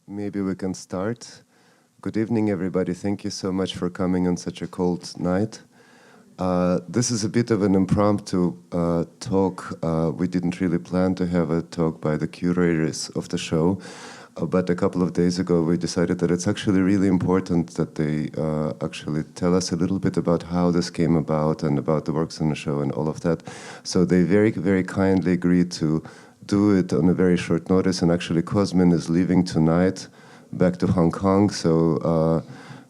maybe we can start. Good evening, everybody. Thank you so much for coming on such a cold night. This is a bit of an impromptu talk. We didn't really plan to have a talk by the curators of the show, but a couple of days ago we decided that it's actually really important that they actually tell us a little bit about how this came about and about the works on the show and all of that. So they very, very kindly agreed to do it on a very short notice, and actually Cosmin is leaving tonight back to Hong Kong, so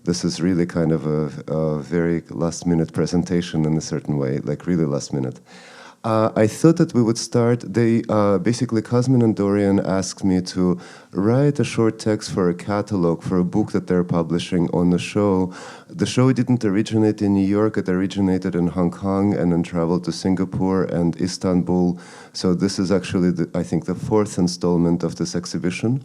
this is really kind of a very last-minute presentation in a certain way, like really last minute. I thought that we would start. Basically, Cosmin and Doryun asked me to write a short text for a catalog for a book that they're publishing on the show. The show didn't originate in New York, it originated in Hong Kong and then traveled to Singapore and Istanbul. So this is actually, I think, the fourth installment of this exhibition.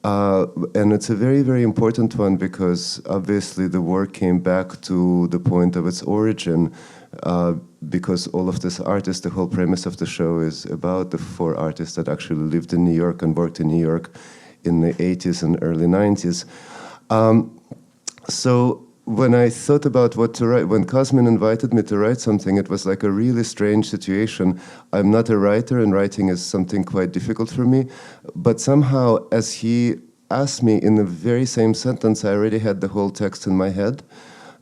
And it's a very, very important one because obviously the work came back to the point of its origin, because all of these artists, the whole premise of the show is about the four artists that actually lived in New York and worked in New York in the 80s and early 90s. So when I thought about what to write, when Cosmin invited me to write something, it was like a really strange situation. I'm not a writer, and writing is something quite difficult for me, but somehow as he asked me in the very same sentence, I already had the whole text in my head.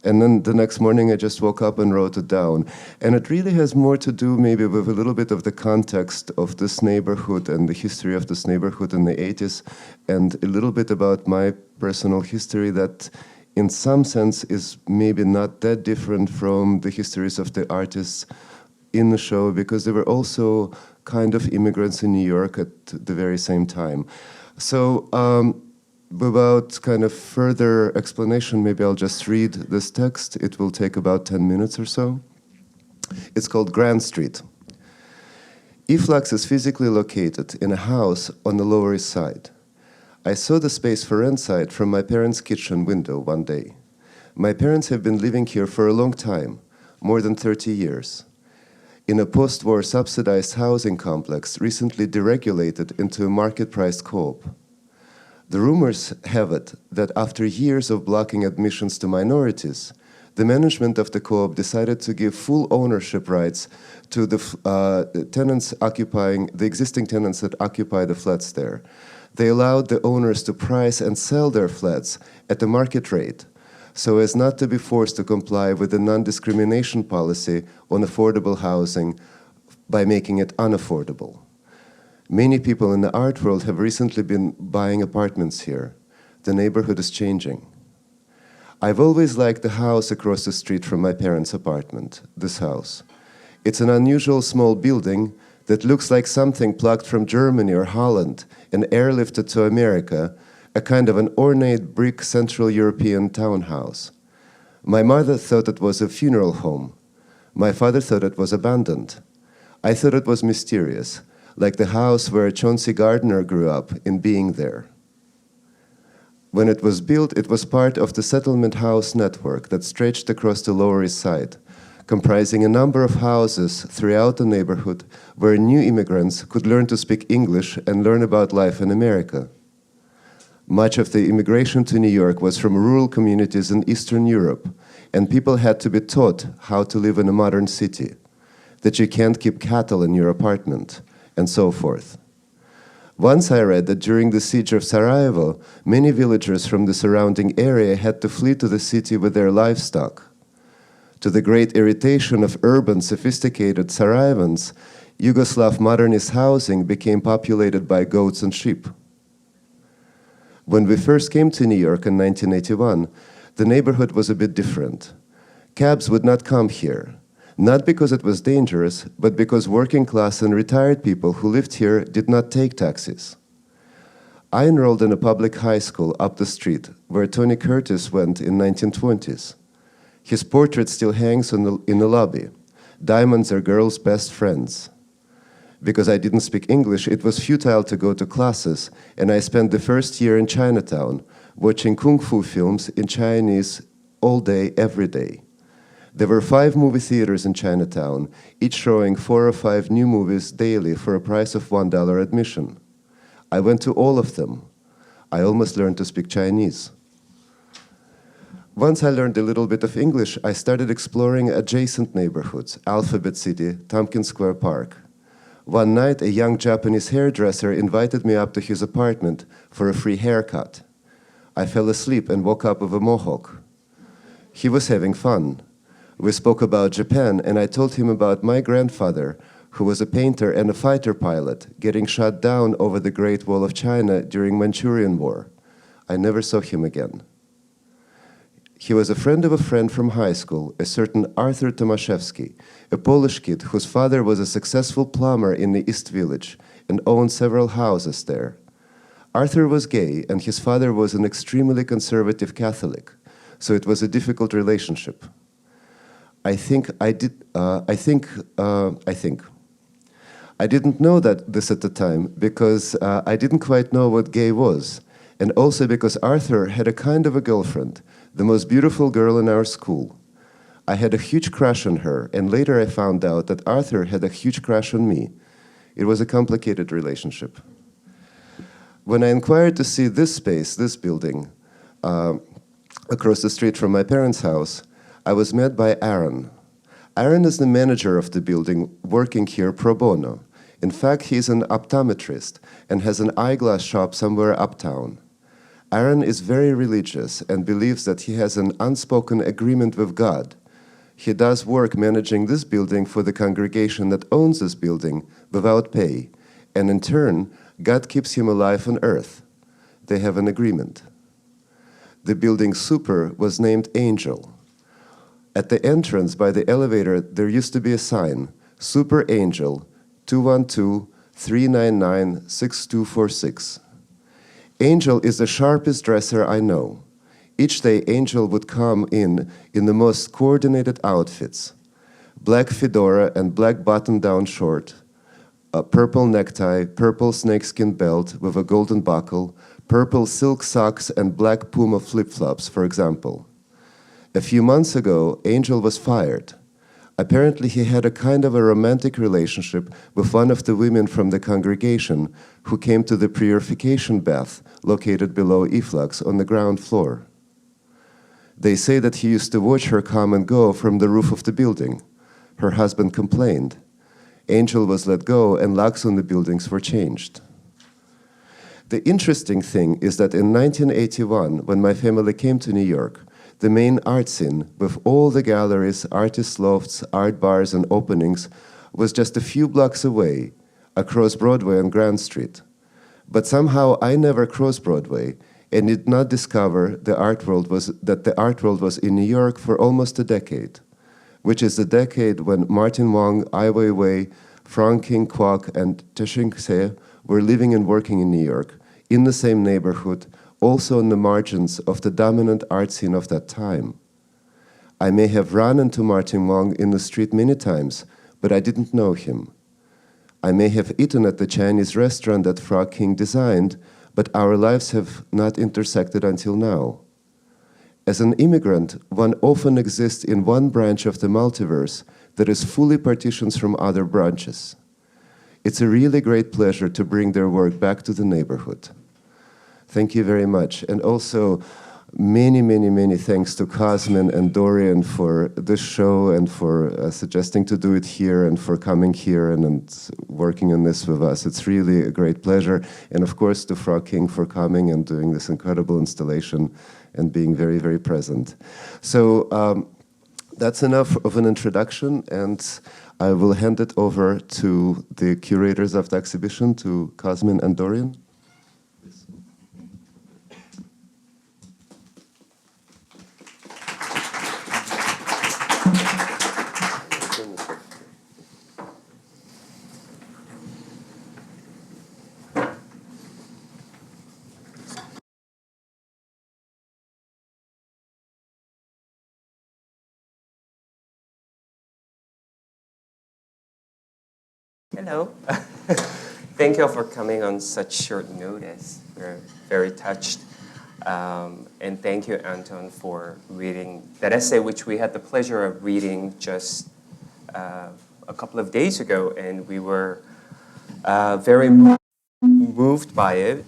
And then the next morning I just woke up and wrote it down. And it really has more to do maybe with a little bit of the context of this neighborhood and the history of this neighborhood in the 80s, and a little bit about my personal history that in some sense is maybe not that different from the histories of the artists in the show, because they were also kind of immigrants in New York at the very same time. So without kind of further explanation, maybe I'll just read this text. It will take about 10 minutes or so. It's called Grand Street. E-flux is physically located in a house on the Lower East Side. I saw the space for inside from my parents' kitchen window one day. My parents have been living here for a long time, more than 30 years, in a post-war subsidized housing complex recently deregulated into a market-priced co-op. The rumors have it that after years of blocking admissions to minorities, the management of the co-op decided to give full ownership rights to the tenants occupying, the existing tenants that occupy the flats there. They allowed the owners to price and sell their flats at the market rate, so as not to be forced to comply with the non-discrimination policy on affordable housing by making it unaffordable. Many people in the art world have recently been buying apartments here. The neighborhood is changing. I've always liked the house across the street from my parents' apartment, this house. It's an unusual small building that looks like something plucked from Germany or Holland and airlifted to America, a kind of an ornate brick Central European townhouse. My mother thought it was a funeral home. My father thought it was abandoned. I thought it was mysterious, like the house where Chauncey Gardiner grew up in Being There. When it was built, it was part of the settlement house network that stretched across the Lower East Side, comprising a number of houses throughout the neighborhood where new immigrants could learn to speak English and learn about life in America. Much of the immigration to New York was from rural communities in Eastern Europe, and people had to be taught how to live in a modern city, that you can't keep cattle in your apartment, and so forth. Once I read that during the siege of Sarajevo, many villagers from the surrounding area had to flee to the city with their livestock. To the great irritation of urban, sophisticated Sarajevans, Yugoslav modernist housing became populated by goats and sheep. When we first came to New York in 1981, the neighborhood was a bit different. Cabs would not come here, not because it was dangerous, but because working class and retired people who lived here did not take taxis. I enrolled in a public high school up the street, where Tony Curtis went in 1920s. His portrait still hangs in the lobby. Diamonds are girls' best friends. Because I didn't speak English, it was futile to go to classes, and I spent the first year in Chinatown, watching kung fu films in Chinese all day, every day. There were 5 movie theaters in Chinatown, each showing 4 or 5 new movies daily for a price of $1 admission. I went to all of them. I almost learned to speak Chinese. Once I learned a little bit of English, I started exploring adjacent neighborhoods, Alphabet City, Tompkins Square Park. One night, a young Japanese hairdresser invited me up to his apartment for a free haircut. I fell asleep and woke up with a mohawk. He was having fun. We spoke about Japan, and I told him about my grandfather, who was a painter and a fighter pilot, getting shot down over the Great Wall of China during Manchurian War. I never saw him again. He was a friend of a friend from high school, a certain Arthur Tomaszewski, a Polish kid whose father was a successful plumber in the East Village and owned several houses there. Arthur was gay, and his father was an extremely conservative Catholic, so it was a difficult relationship. I didn't know that this at the time because I didn't quite know what gay was, and also because Arthur had a kind of a girlfriend, the most beautiful girl in our school. I had a huge crush on her, and later I found out that Arthur had a huge crush on me. It was a complicated relationship. When I inquired to see this space, this building, across the street from my parents' house, I was met by Aaron. Aaron is the manager of the building, working here pro bono. In fact, he's an optometrist and has an eyeglass shop somewhere uptown. Aaron is very religious and believes that he has an unspoken agreement with God. He does work managing this building for the congregation that owns this building without pay, and in turn, God keeps him alive on earth. They have an agreement. The building's super was named Angel. At the entrance by the elevator, there used to be a sign, Super Angel, 212-399-6246. Angel is the sharpest dresser I know. Each day, Angel would come in the most coordinated outfits. Black fedora and black button-down short, a purple necktie, purple snakeskin belt with a golden buckle, purple silk socks and black Puma flip-flops, for example. A few months ago, Angel was fired. Apparently, he had a kind of a romantic relationship with one of the women from the congregation who came to the purification bath located below e-flux on the ground floor. They say that he used to watch her come and go from the roof of the building. Her husband complained. Angel was let go and locks on the buildings were changed. The interesting thing is that in 1981, when my family came to New York, the main art scene, with all the galleries, artist lofts, art bars, and openings, was just a few blocks away, across Broadway and Grand Street. But somehow I never crossed Broadway and did not discover that the art world was in New York for almost a decade, which is the decade when Martin Wong, Ai Weiwei, King Kwok, and Tehching Hsieh were living and working in New York, in the same neighborhood, also on the margins of the dominant art scene of that time. I may have run into Martin Wong in the street many times, but I didn't know him. I may have eaten at the Chinese restaurant that Frog King designed, but our lives have not intersected until now. As an immigrant, one often exists in one branch of the multiverse that is fully partitioned from other branches. It's a really great pleasure to bring their work back to the neighborhood. Thank you very much. And also, many, many, many thanks to Cosmin and Doryun for this show and for suggesting to do it here and for coming here and working on this with us. It's really a great pleasure. And of course, to Frog King for coming and doing this incredible installation and being very, very present. So that's enough of an introduction, and I will hand it over to the curators of the exhibition, to Cosmin and Doryun. Hello. Thank you all for coming on such short notice. We're very touched. And thank you, Anton, for reading that essay, which we had the pleasure of reading just a couple of days ago. And we were very moved moved by it.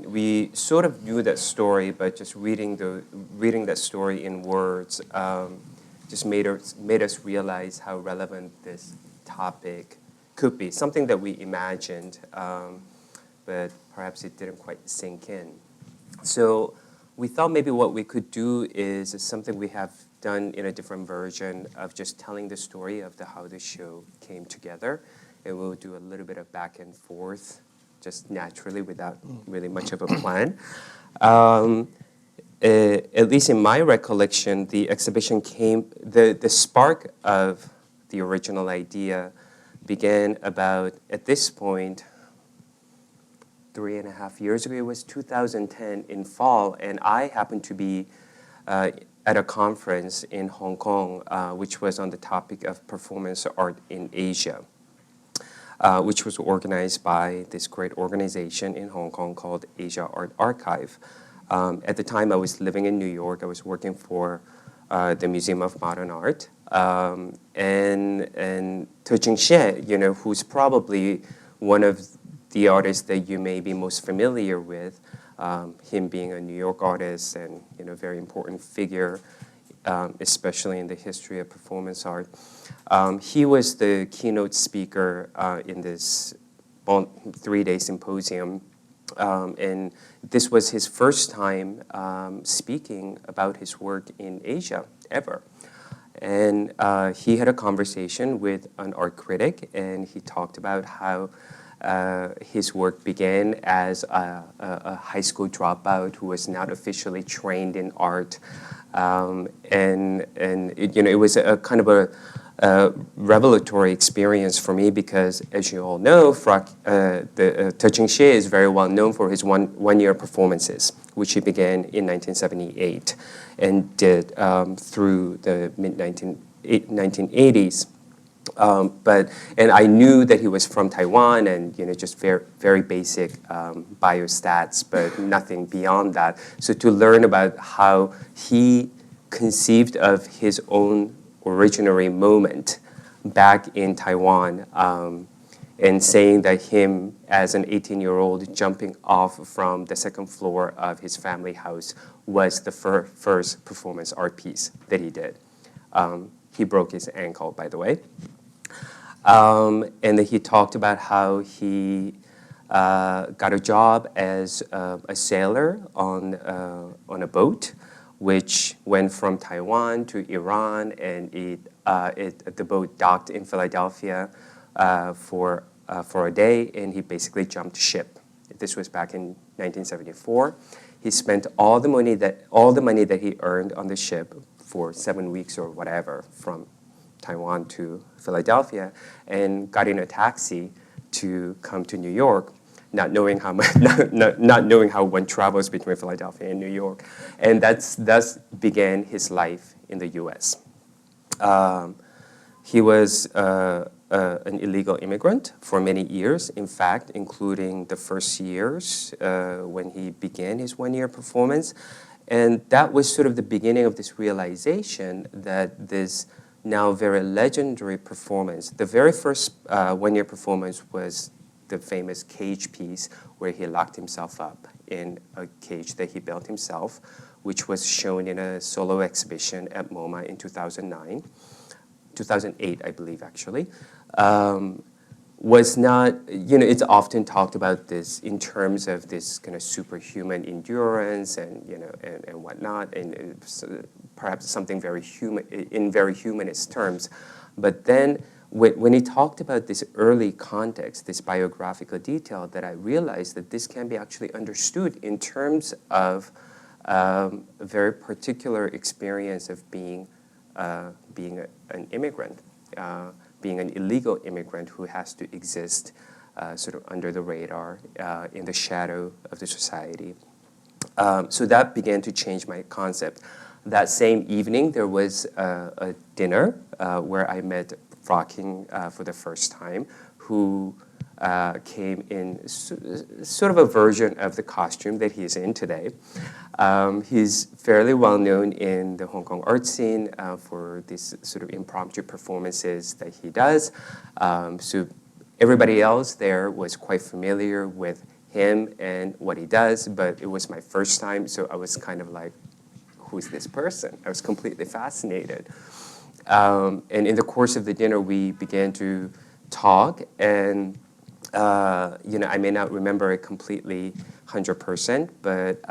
We sort of knew that story, but just reading that story in words just made us realize how relevant this topic could be. Something that we imagined, but perhaps it didn't quite sink in. So we thought maybe what we could do is something we have done in a different version of just telling the story of how the show came together. And we'll do a little bit of back and forth, just naturally without really much of a plan. At least in my recollection, the exhibition the spark of the original idea began about, at this point, 3.5 years ago. It was 2010 in fall, and I happened to be at a conference in Hong Kong, which was on the topic of performance art in Asia, which was organized by this great organization in Hong Kong called Asia Art Archive. At the time, I was living in New York. I was working for the Museum of Modern Art, and Tehching Hsieh, who's probably one of the artists that you may be most familiar with, him being a New York artist and very important figure, especially in the history of performance art. He was the keynote speaker in this 3-day symposium, and this was his first time speaking about his work in Asia ever. And he had a conversation with an art critic, and he talked about how his work began as a high school dropout who was not officially trained in art, and it was a kind of a revelatory experience for me because, as you all know, Tehching Hsieh is very well known for his one-year performances, which he began in 1978 and did through the mid-1980s. And I knew that he was from Taiwan and just very, very basic biostats, but nothing beyond that. So to learn about how he conceived of his own originary moment back in Taiwan, and saying that him as an 18-year-old jumping off from the second floor of his family house was the first performance art piece that he did. He broke his ankle, by the way. And then he talked about how he got a job as a sailor on a boat, which went from Taiwan to Iran, and the boat docked in Philadelphia for a day, and he basically jumped ship. This was back in 1974. He spent all the money that he earned on the ship for 7 weeks or whatever from Taiwan to Philadelphia, and got in a taxi to come to New York, not knowing how one travels between Philadelphia and New York, and thus began his life in the U.S. He was an illegal immigrant for many years, in fact, including the first years when he began his one-year performance, and that was sort of the beginning of this realization that this now very legendary performance, the very first one-year performance was the famous cage piece where he locked himself up in a cage that he built himself, which was shown in a solo exhibition at MoMA in 2008, I believe, actually. Was not, it's often talked about this in terms of this kind of superhuman endurance and whatnot, and perhaps something very human, in very humanist terms. But then when he talked about this early context, this biographical detail, that I realized that this can be actually understood in terms of a very particular experience of being an immigrant, being an illegal immigrant who has to exist sort of under the radar, in the shadow of the society. So that began to change my concept. That same evening, there was a dinner where I met Frocking for the first time, who came in sort of a version of the costume that he's in today. He's fairly well known in the Hong Kong art scene for these sort of impromptu performances that he does. So everybody else there was quite familiar with him and what he does, but it was my first time, so I was kind of like, who's this person? I was completely fascinated. And in the course of the dinner, we began to talk, and I may not remember it completely 100%, but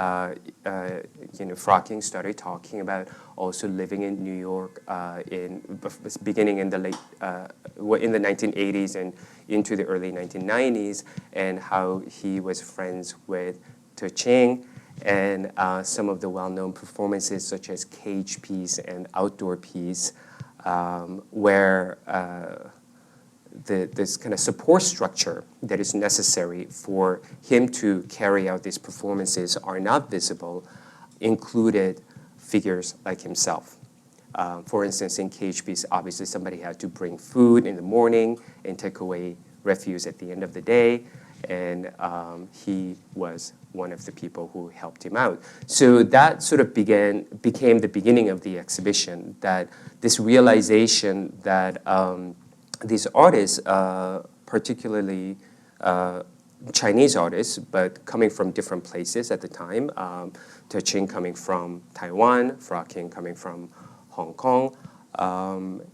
Frocking started talking about also living in New York beginning in the in the 1980s and into the early 1990s, and how he was friends with Tehching, and some of the well-known performances such as cage piece and outdoor piece, where this kind of support structure that is necessary for him to carry out these performances are not visible, included figures like himself. For instance, in cage piece, obviously somebody had to bring food in the morning and take away refuse at the end of the day, and he was one of the people who helped him out. So that sort of became the beginning of the exhibition, that this realization that these artists, particularly Chinese artists, but coming from different places at the time, Tehching coming from Taiwan, Frocking coming from Hong Kong,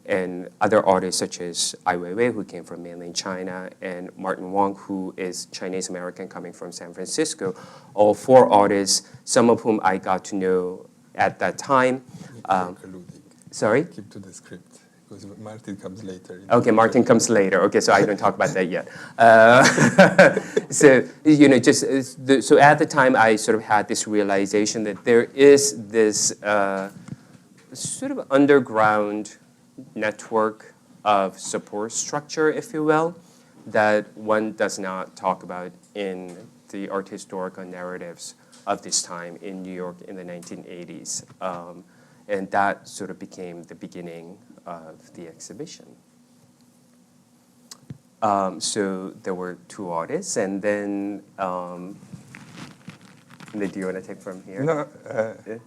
and other artists such as Ai Weiwei, who came from mainland China, and Martin Wong, who is Chinese-American coming from San Francisco, all four artists, some of whom I got to know at that time. Sorry? Keep to the script, because Martin comes later. Okay, Martin comes later. Okay, so I don't talk about that yet. So at the time, I sort of had this realization that there is this sort of underground network of support structure, if you will, that one does not talk about in the art historical narratives of this time in New York in the 1980s. And that sort of became the beginning of the exhibition. So there were two artists, and then do you want to take from here? No. Yeah.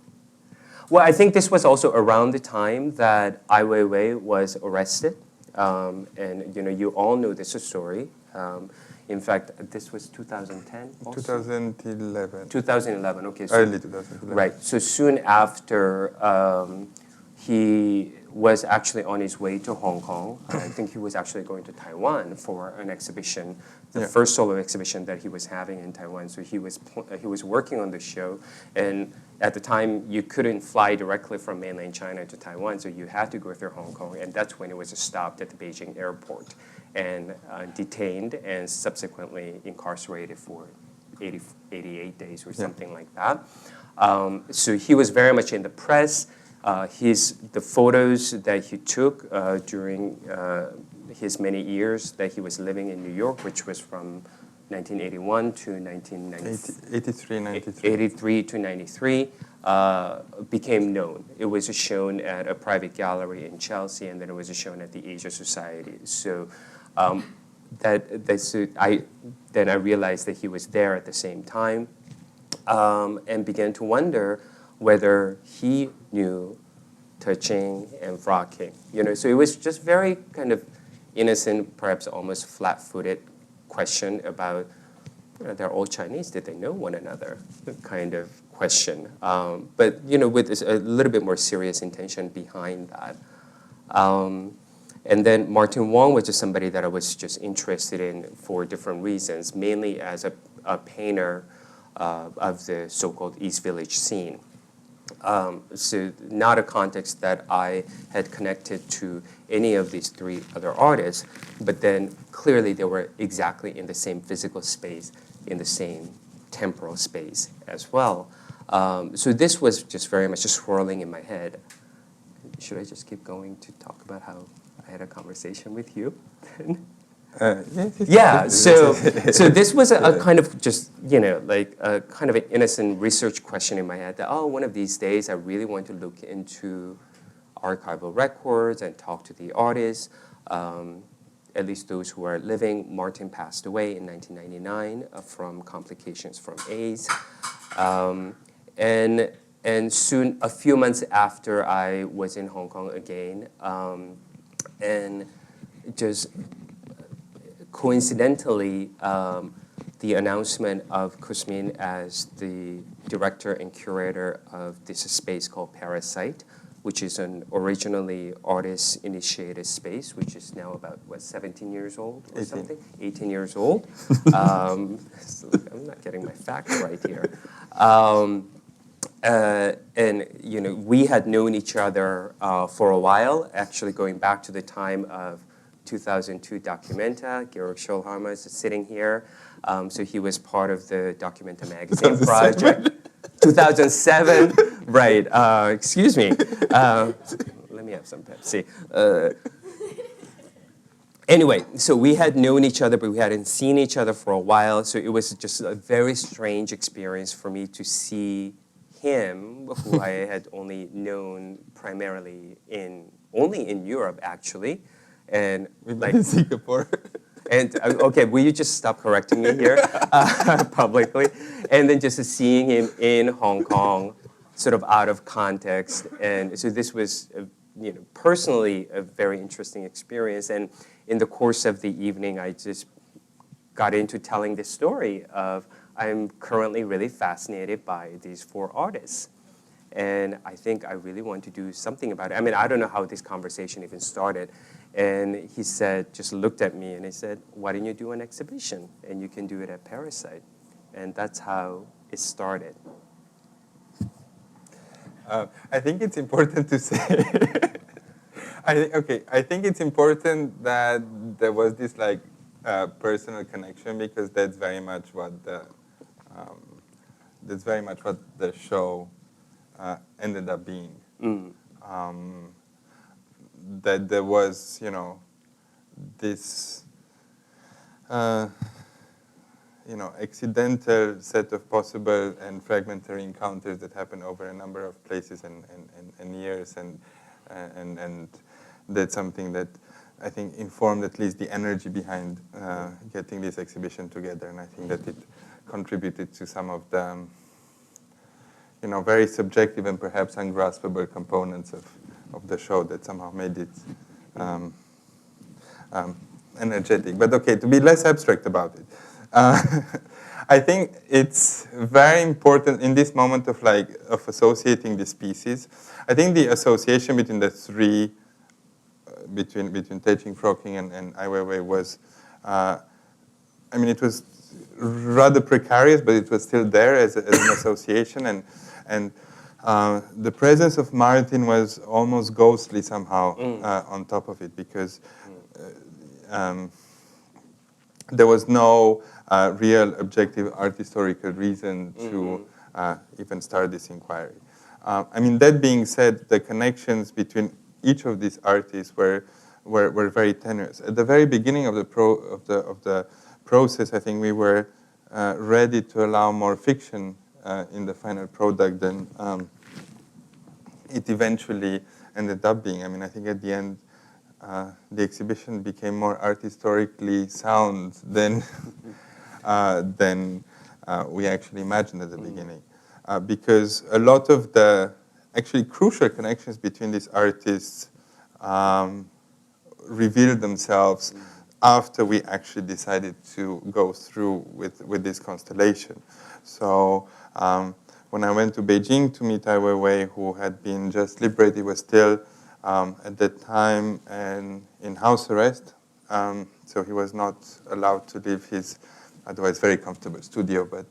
Well, I think this was also around the time that Ai Weiwei was arrested, and you all know this story. In fact, this was 2010 also? 2011. 2011, okay. So, early 2011. Right, so soon after, he was actually on his way to Hong Kong. I think he was actually going to Taiwan for an exhibition, the first solo exhibition that he was having in Taiwan. So he was working on the show, and at the time you couldn't fly directly from mainland China to Taiwan, so you had to go through Hong Kong, and that's when it was stopped at the Beijing airport and detained and subsequently incarcerated for 88 days or something like that. So he was very much in the press. The photos that he took during his many years that he was living in New York, which was from 1981 to 1983 to 93, became known. It was shown at a private gallery in Chelsea, and then it was shown at the Asia Society. So then I realized that he was there at the same time, and began to wonder whether he knew Tehching and Frocking. So it was just very kind of innocent, perhaps almost flat-footed question about, they're all Chinese, did they know one another, kind of question. But with a little bit more serious intention behind that. And then Martin Wong was just somebody that I was just interested in for different reasons, mainly as a painter of the so-called East Village scene. So not a context that I had connected to any of these three other artists, but then clearly they were exactly in the same physical space, in the same temporal space as well. So this was just very much just swirling in my head. Should I just keep going to talk about how I had a conversation with you? Yeah, so this was a kind of just, like a kind of an innocent research question in my head that, one of these days I really want to look into archival records and talk to the artists, at least those who are living. Martin passed away in 1999 from complications from AIDS. And soon, a few months after, I was in Hong Kong again, and just coincidentally, the announcement of Cosmin as the director and curator of this space called Parasite, which is an originally artist-initiated space, which is now about, 17 years old or 18. something? 18 years old. So I'm not getting my facts right here. And we had known each other for a while, actually going back to the time of 2002 Documenta. Georg Schulhammer is sitting here. So he was part of the Documenta magazine project. 2007, right, excuse me. Let me have some Pepsi. Anyway, so we had known each other, but we hadn't seen each other for a while. So it was just a very strange experience for me to see him, who I had only known primarily only in Europe, actually. And in Singapore. And okay, will you just stop correcting me here publicly? And then just seeing him in Hong Kong, sort of out of context. And so this was, personally a very interesting experience. And in the course of the evening, I just got into telling this story of I'm currently really fascinated by these 4 artists. And I think I really want to do something about it. I mean, I don't know how this conversation even started. And he said, just looked at me and he said, why don't you do an exhibition? And you can do it at Parasite. And that's how it started. I think it's important to say, I think it's important that there was this personal connection, because that's very much what the show ended up being. That there was, this, accidental set of possible and fragmentary encounters that happen over a number of places and years, and that's something that I think informed at least the energy behind getting this exhibition together, and I think that it contributed to some of the, very subjective and perhaps ungraspable components of the show that somehow made it energetic. But okay, to be less abstract about it, I think it's very important in this moment of associating the species. I think the association between the 3, between Tehching, Frocking, and Ai Weiwei was, it was rather precarious, but it was still there as an association, and the presence of Martin was almost ghostly somehow on top of it, because there was no real objective art historical reason to even start this inquiry. That being said, the connections between each of these artists were very tenuous. At the very beginning of the process, I think we were ready to allow more fiction in the final product than it eventually ended up being. I think at the end, the exhibition became more art historically sound than we actually imagined at the beginning. Because a lot of the actually crucial connections between these artists revealed themselves after we actually decided to go through with this constellation. So when I went to Beijing to meet Ai Weiwei, who had been just liberated, was still at that time in house arrest. So he was not allowed to leave his otherwise very comfortable studio, but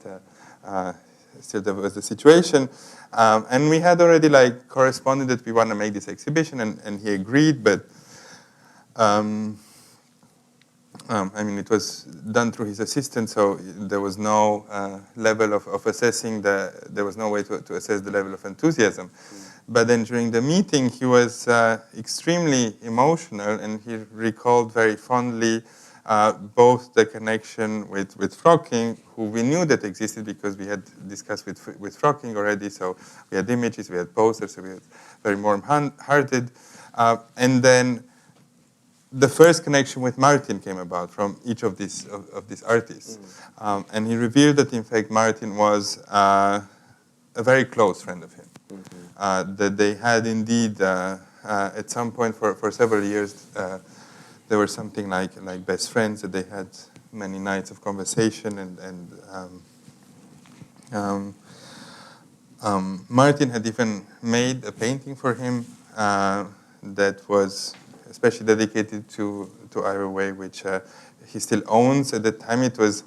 still there was the situation. And we had already corresponded that we want to make this exhibition, and he agreed, but it was done through his assistant, so there was no level of assessing there was no way to assess the level of enthusiasm. But then during the meeting, he was extremely emotional, and he recalled very fondly both the connection with Frocking, who we knew that existed because we had discussed with Frocking already, so we had images, we had posters, so we had very warm-hearted. And then the first connection with Martin came about from each of these artists. And he revealed that, in fact, Martin was a very close friend of him. That they had indeed, at some point for several years, there were something like best friends, that they had many nights of conversation, Martin had even made a painting for him that was especially dedicated to Ai Weiwei, which he still owns. At the time, it was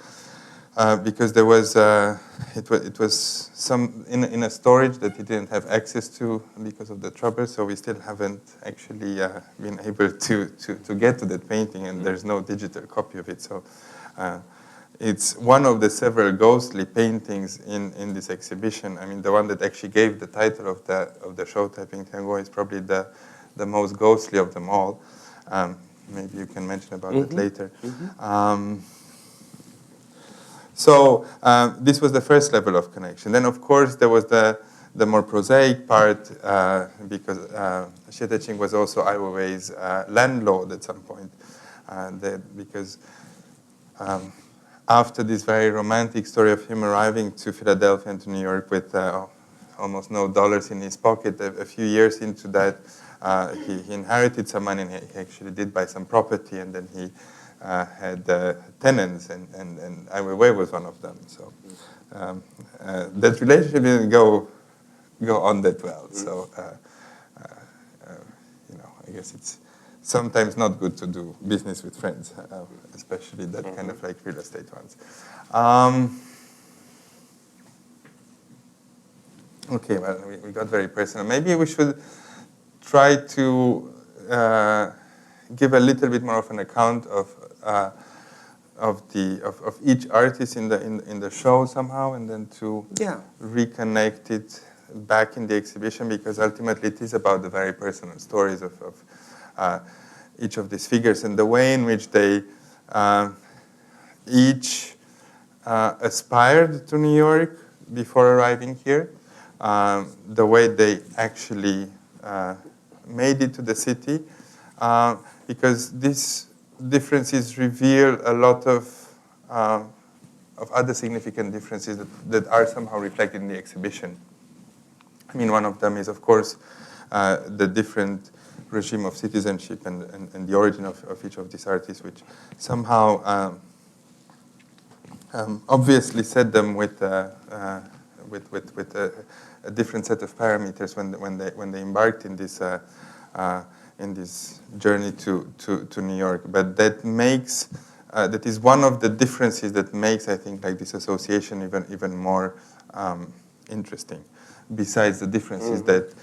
because there was it was some in a storage that he didn't have access to because of the trouble. So we still haven't actually been able to get to that painting, and there's no digital copy of it. So it's one of the several ghostly paintings in this exhibition. I mean, the one that actually gave the title of the show, Taiping Tianguo, is probably the most ghostly of them all. Maybe you can mention about it later. So this was the first level of connection. Then, of course, there was the more prosaic part because Tehching was also Ai Weiwei's landlord at some point. Because after this very romantic story of him arriving to Philadelphia and to New York with almost no dollars in his pocket, a few years into that, he inherited some money, and he actually did buy some property, and then he had tenants, and Ai Weiwei was one of them. So that relationship didn't go on that well. So I guess it's sometimes not good to do business with friends, especially that kind of like real estate ones. Okay, well, we got very personal. Maybe we should try to give a little bit more of an account of each artist in the show somehow, and then to reconnect it back in the exhibition, because ultimately it is about the very personal stories of each of these figures and the way in which they each aspired to New York before arriving here, the way they actually made it to the city, because these differences reveal a lot of other significant differences that are somehow reflected in the exhibition. I mean, one of them is, of course, the different regime of citizenship and the origin of each of these artists, which somehow obviously set them with a different set of parameters when they embarked in this journey to New York. But that makes that is one of the differences that makes, I think, like this association even more interesting. Besides the differences that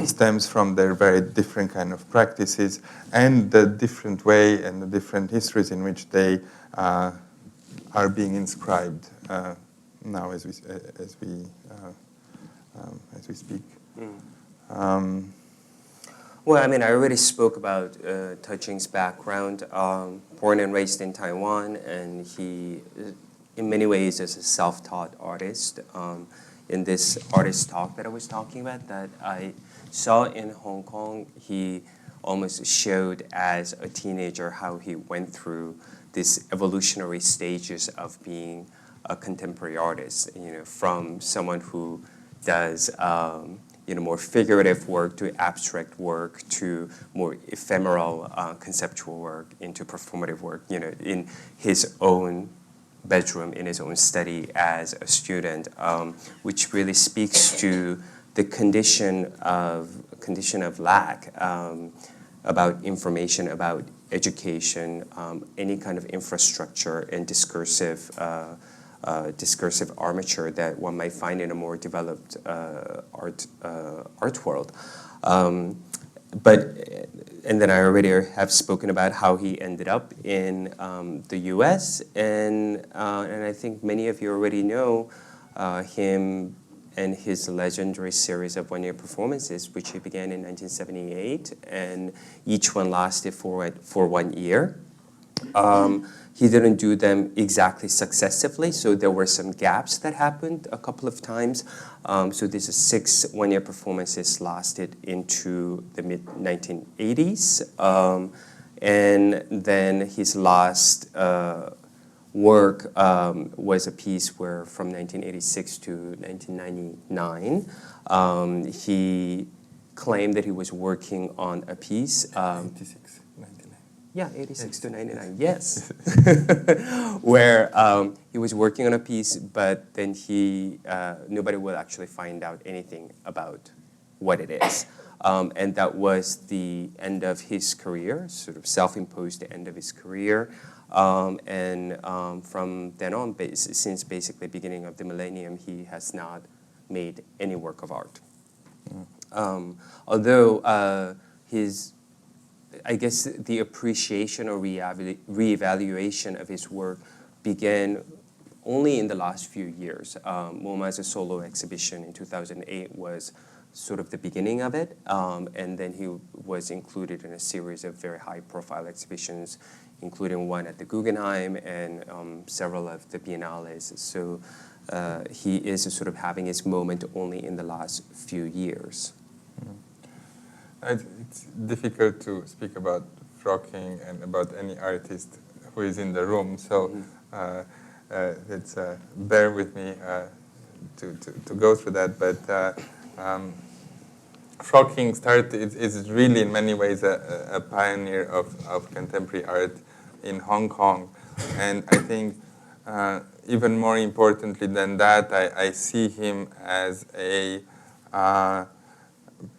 stems from their very different kind of practices and the different way and the different histories in which they are being inscribed now as we speak. Well, I mean, I already spoke about Tehching's background. Born and raised in Taiwan, and he, in many ways, is a self-taught artist. In this artist talk that I was talking about that I saw in Hong Kong, he almost showed as a teenager how he went through these evolutionary stages of being a contemporary artist, from someone who does more figurative work to abstract work to more ephemeral conceptual work into performative work, in his own bedroom, in his own study as a student, which really speaks to the condition of lack about information, about education, any kind of infrastructure and discursive armature that one might find in a more developed art world. And then I already have spoken about how he ended up in the U.S. and I think many of you already know him and his legendary series of one-year performances, which he began in 1978, and each one lasted for 1 year. He didn't do them exactly successively, so there were some gaps that happened a couple of times. So these 6 one-year performances lasted into the mid-1980s. And then his last work was a piece where from 1986 to 1999, he claimed that he was working on a piece. 86, 99. Yeah, 86 to 99, yes. Where he was working on a piece, but then nobody will actually find out anything about what it is. And that was the end of his career, sort of self-imposed end of his career. From then on, since basically beginning of the millennium, he has not made any work of art. Although I guess the appreciation or reevaluation of his work began only in the last few years. MoMA's solo exhibition in 2008 was sort of the beginning of it, and then he was included in a series of very high-profile exhibitions, including one at the Guggenheim and several of the biennales. So he is sort of having his moment only in the last few years. It's difficult to speak about Frocking and about any artist who is in the room, so let's bear with me to go through that. But Frocking is really in many ways a pioneer of contemporary art in Hong Kong, and I think even more importantly than that, I see him as a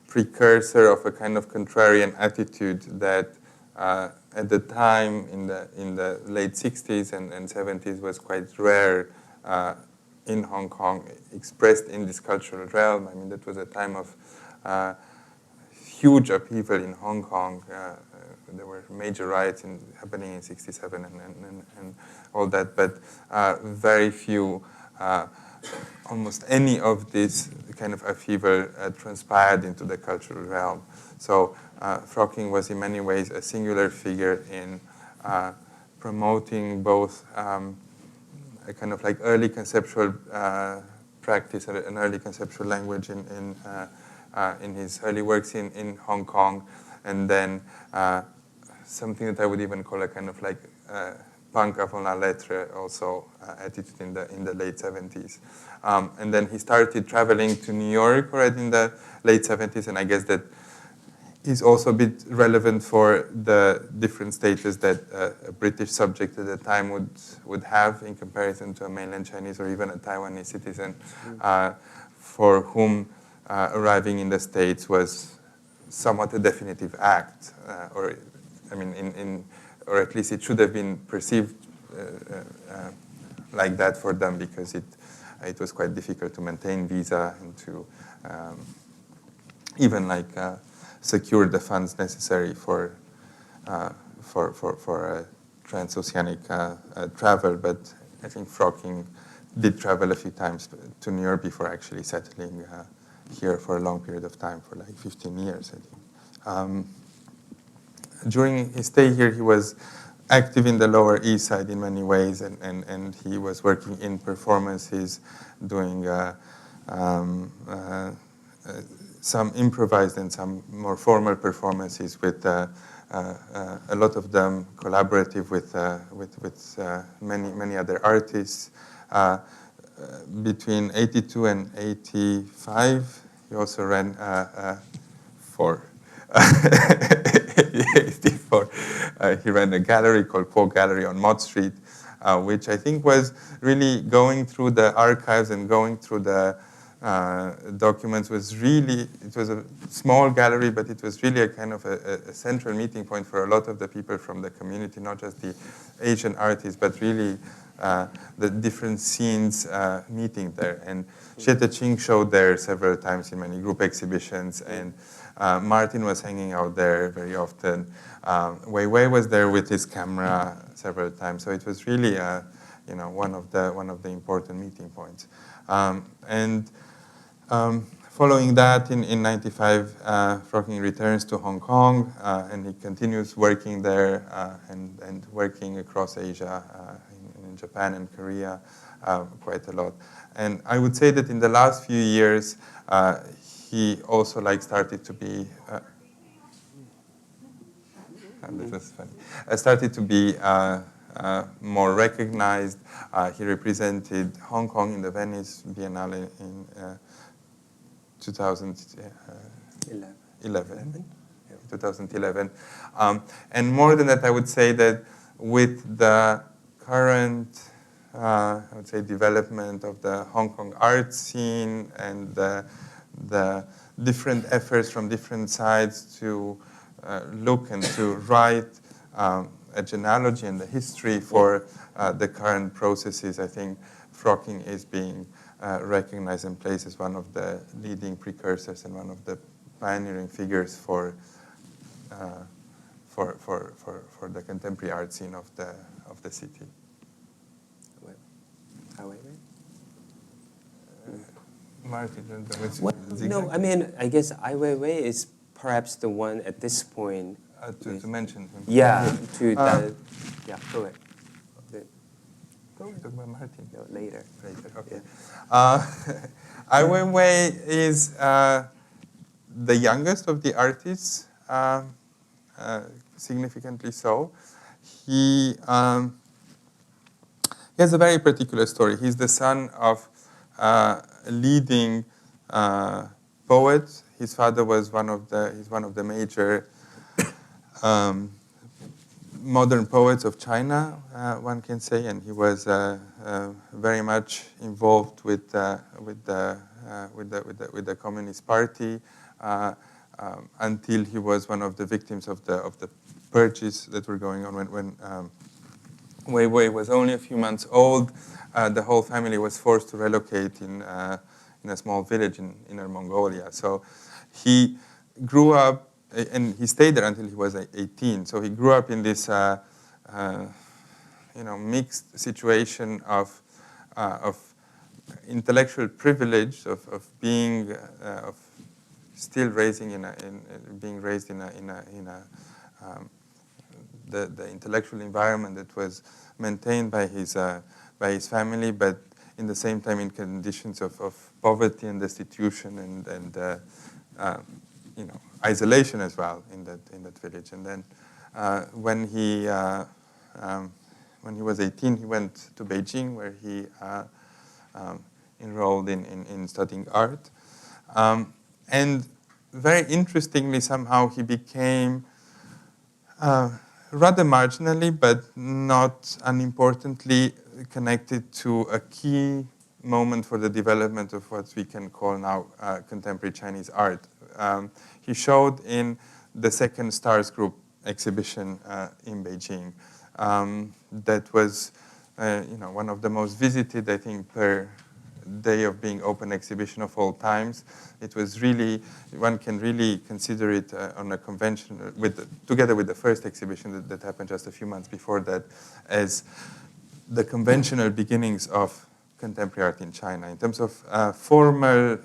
precursor of a kind of contrarian attitude that at the time in the late 60s and 70s was quite rare in Hong Kong, expressed in this cultural realm. I mean, that was a time of huge upheaval in Hong Kong. There were major riots happening in '67 and all that, but very few, almost any of this kind of upheaval transpired into the cultural realm. So Frocking was in many ways a singular figure in promoting both a kind of like early conceptual practice, an early conceptual language in his early works in Hong Kong, and then something that I would even call a kind of like punk avant la lettre also attitude in the late 70s. And then he started traveling to New York already in the late 70s, and I guess that is also a bit relevant for the different status that a British subject at the time would have in comparison to a mainland Chinese or even a Taiwanese citizen, for whom arriving in the States was somewhat a definitive act, or I mean, or at least it should have been perceived like that for them, because it was quite difficult to maintain visa and to even like secure the funds necessary for transoceanic travel. But I think Frocking did travel a few times to New York before actually settling here for a long period of time, for like 15 years, I think. During his stay here, he was active in the Lower East Side in many ways, and he was working in performances, doing some improvised and some more formal performances with a lot of them collaborative with many other artists. Between 82 and 85, he also ran he ran a gallery called Kwok Gallery on Mott Street, which I think was really going through the archives and going through the documents. It was a small gallery, but it was really a kind of a central meeting point for a lot of the people from the community, not just the Asian artists, but really the different scenes meeting there. And Tehching showed there several times in many group exhibitions, and Martin was hanging out there very often. Weiwei was there with his camera several times, so it was really one of the important meeting points. Following that, in '95, Frocking returns to Hong Kong, and he continues working there and working across Asia, in Japan and Korea, quite a lot. And I would say that in the last few years, he also started to be. This was funny. Started to be more recognized. He represented Hong Kong in the Venice Biennale in 2011. 2011. And more than that, I would say that with the current, I would say, development of the Hong Kong art scene and the different efforts from different sides to look and to write a genealogy and the history for the current processes, I think frocking is being recognized and placed as one of the leading precursors and one of the pioneering figures for the contemporary art scene of the city. Ai Weiwei? Martin, Well, no, I mean, I guess Ai Weiwei is perhaps the one at this point to mention him. Yeah, to that. Yeah, go ahead. Talk about Martin. No, later. Okay. Ai Weiwei is the youngest of the artists, significantly so. He has a very particular story. He's the son of a leading poet. His father was he's one of the major modern poets of China, one can say, and he was very much involved with the Communist Party until he was one of the victims of the purges that were going on when Weiwei was only a few months old. The whole family was forced to relocate in a small village in Inner Mongolia. So he grew up. And he stayed there until he was 18. So he grew up in this, mixed situation of intellectual privilege, of being, of still raising being raised in the intellectual environment that was maintained by his family, but in the same time in conditions of poverty and destitution and isolation as well in that village. And then when he was 18, he went to Beijing, where he enrolled in studying art. And very interestingly, somehow he became rather marginally, but not unimportantly, connected to a key moment for the development of what we can call now contemporary Chinese art. He showed in the second Stars Group exhibition in Beijing. That was, one of the most visited, I think, per day of being open exhibition of all times. It was really, one can really consider it on a conventional, together with the first exhibition that happened just a few months before that, as the conventional beginnings of contemporary art in China. In terms of formal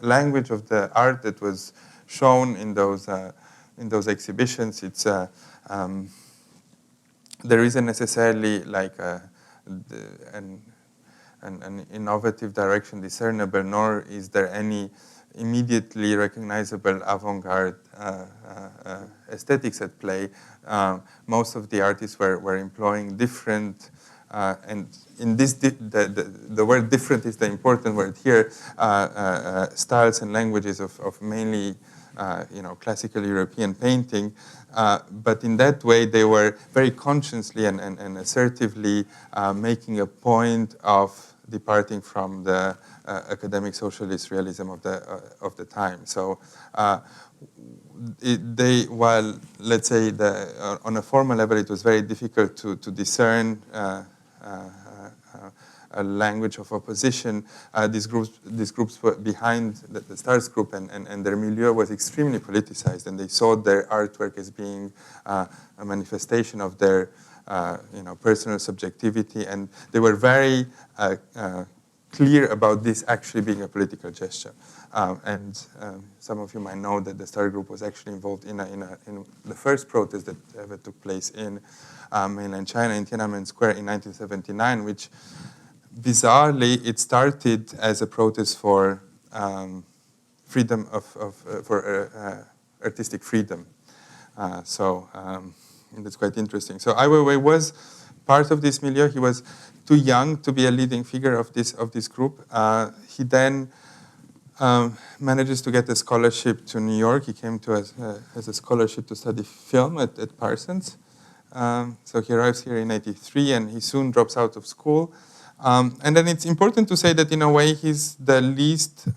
language of the art that was shown in those exhibitions, it's there isn't necessarily like an innovative direction discernible, nor is there any immediately recognizable avant-garde aesthetics at play. Most of the artists were employing different. And in this, the word different is the important word here, styles and languages of mainly, classical European painting. But in that way, they were very consciously and assertively making a point of departing from the academic socialist realism of the time. So while, let's say, on a formal level, it was very difficult to discern a language of opposition. These groups were behind the Stars Group, and their milieu was extremely politicized, and they saw their artwork as being a manifestation of their personal subjectivity, and they were very clear about this actually being a political gesture. And some of you might know that the Star Group was actually involved in the first protest that ever took place in mainland China in Tiananmen Square in 1979, which bizarrely it started as a protest for freedom for artistic freedom. So that's quite interesting. So Ai Weiwei was part of this milieu. He was too young to be a leading figure of this group. He then manages to get a scholarship to New York. He came to us as a scholarship to study film at Parsons. So he arrives here in '83, and he soon drops out of school. And then it's important to say that in a way he's the least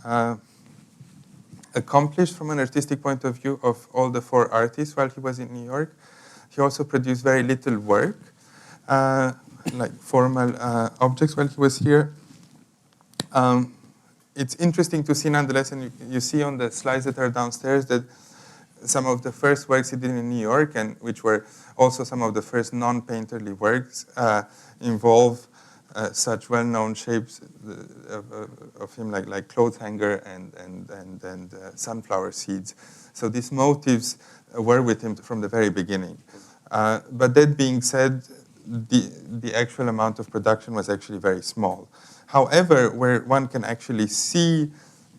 accomplished from an artistic point of view of all the 4 artists while he was in New York. He also produced very little work, like formal objects while he was here. It's interesting to see nonetheless, and you see on the slides that are downstairs that some of the first works he did in New York, and which were also some of the first non-painterly works, involve such well-known shapes of him, like clothes hanger and sunflower seeds. So these motives were with him from the very beginning. But that being said, the actual amount of production was actually very small. However, where one can actually see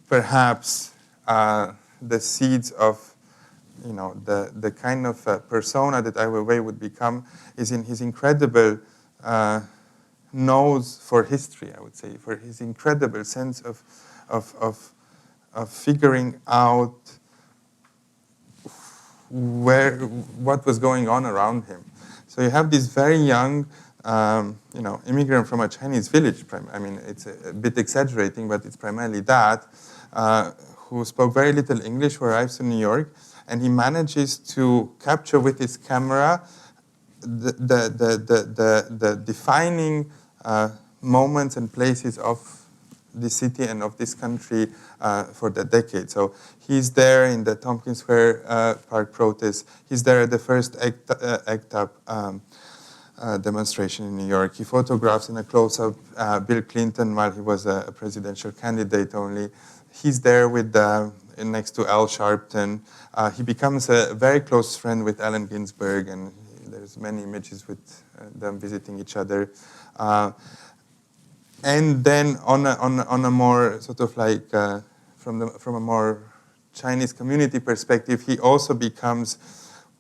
perhaps the seeds of the kind of persona that Ai Weiwei would become is in his incredible nose for history, I would say, for his incredible sense of figuring out what was going on around him. So you have this very young, immigrant from a Chinese village. I mean, it's a bit exaggerating, but it's primarily that, who spoke very little English, who arrives in New York, and he manages to capture with his camera the defining moments and places of this city and of this country for the decade. So he's there in the Tompkins Square Park protest. He's there at the first ACT UP demonstration in New York. He photographs in a close-up Bill Clinton while he was a presidential candidate only. He's there with next to Al Sharpton. He becomes a very close friend with Allen Ginsberg, and there's many images with them visiting each other. And then on a more sort of like from a more Chinese community perspective, he also becomes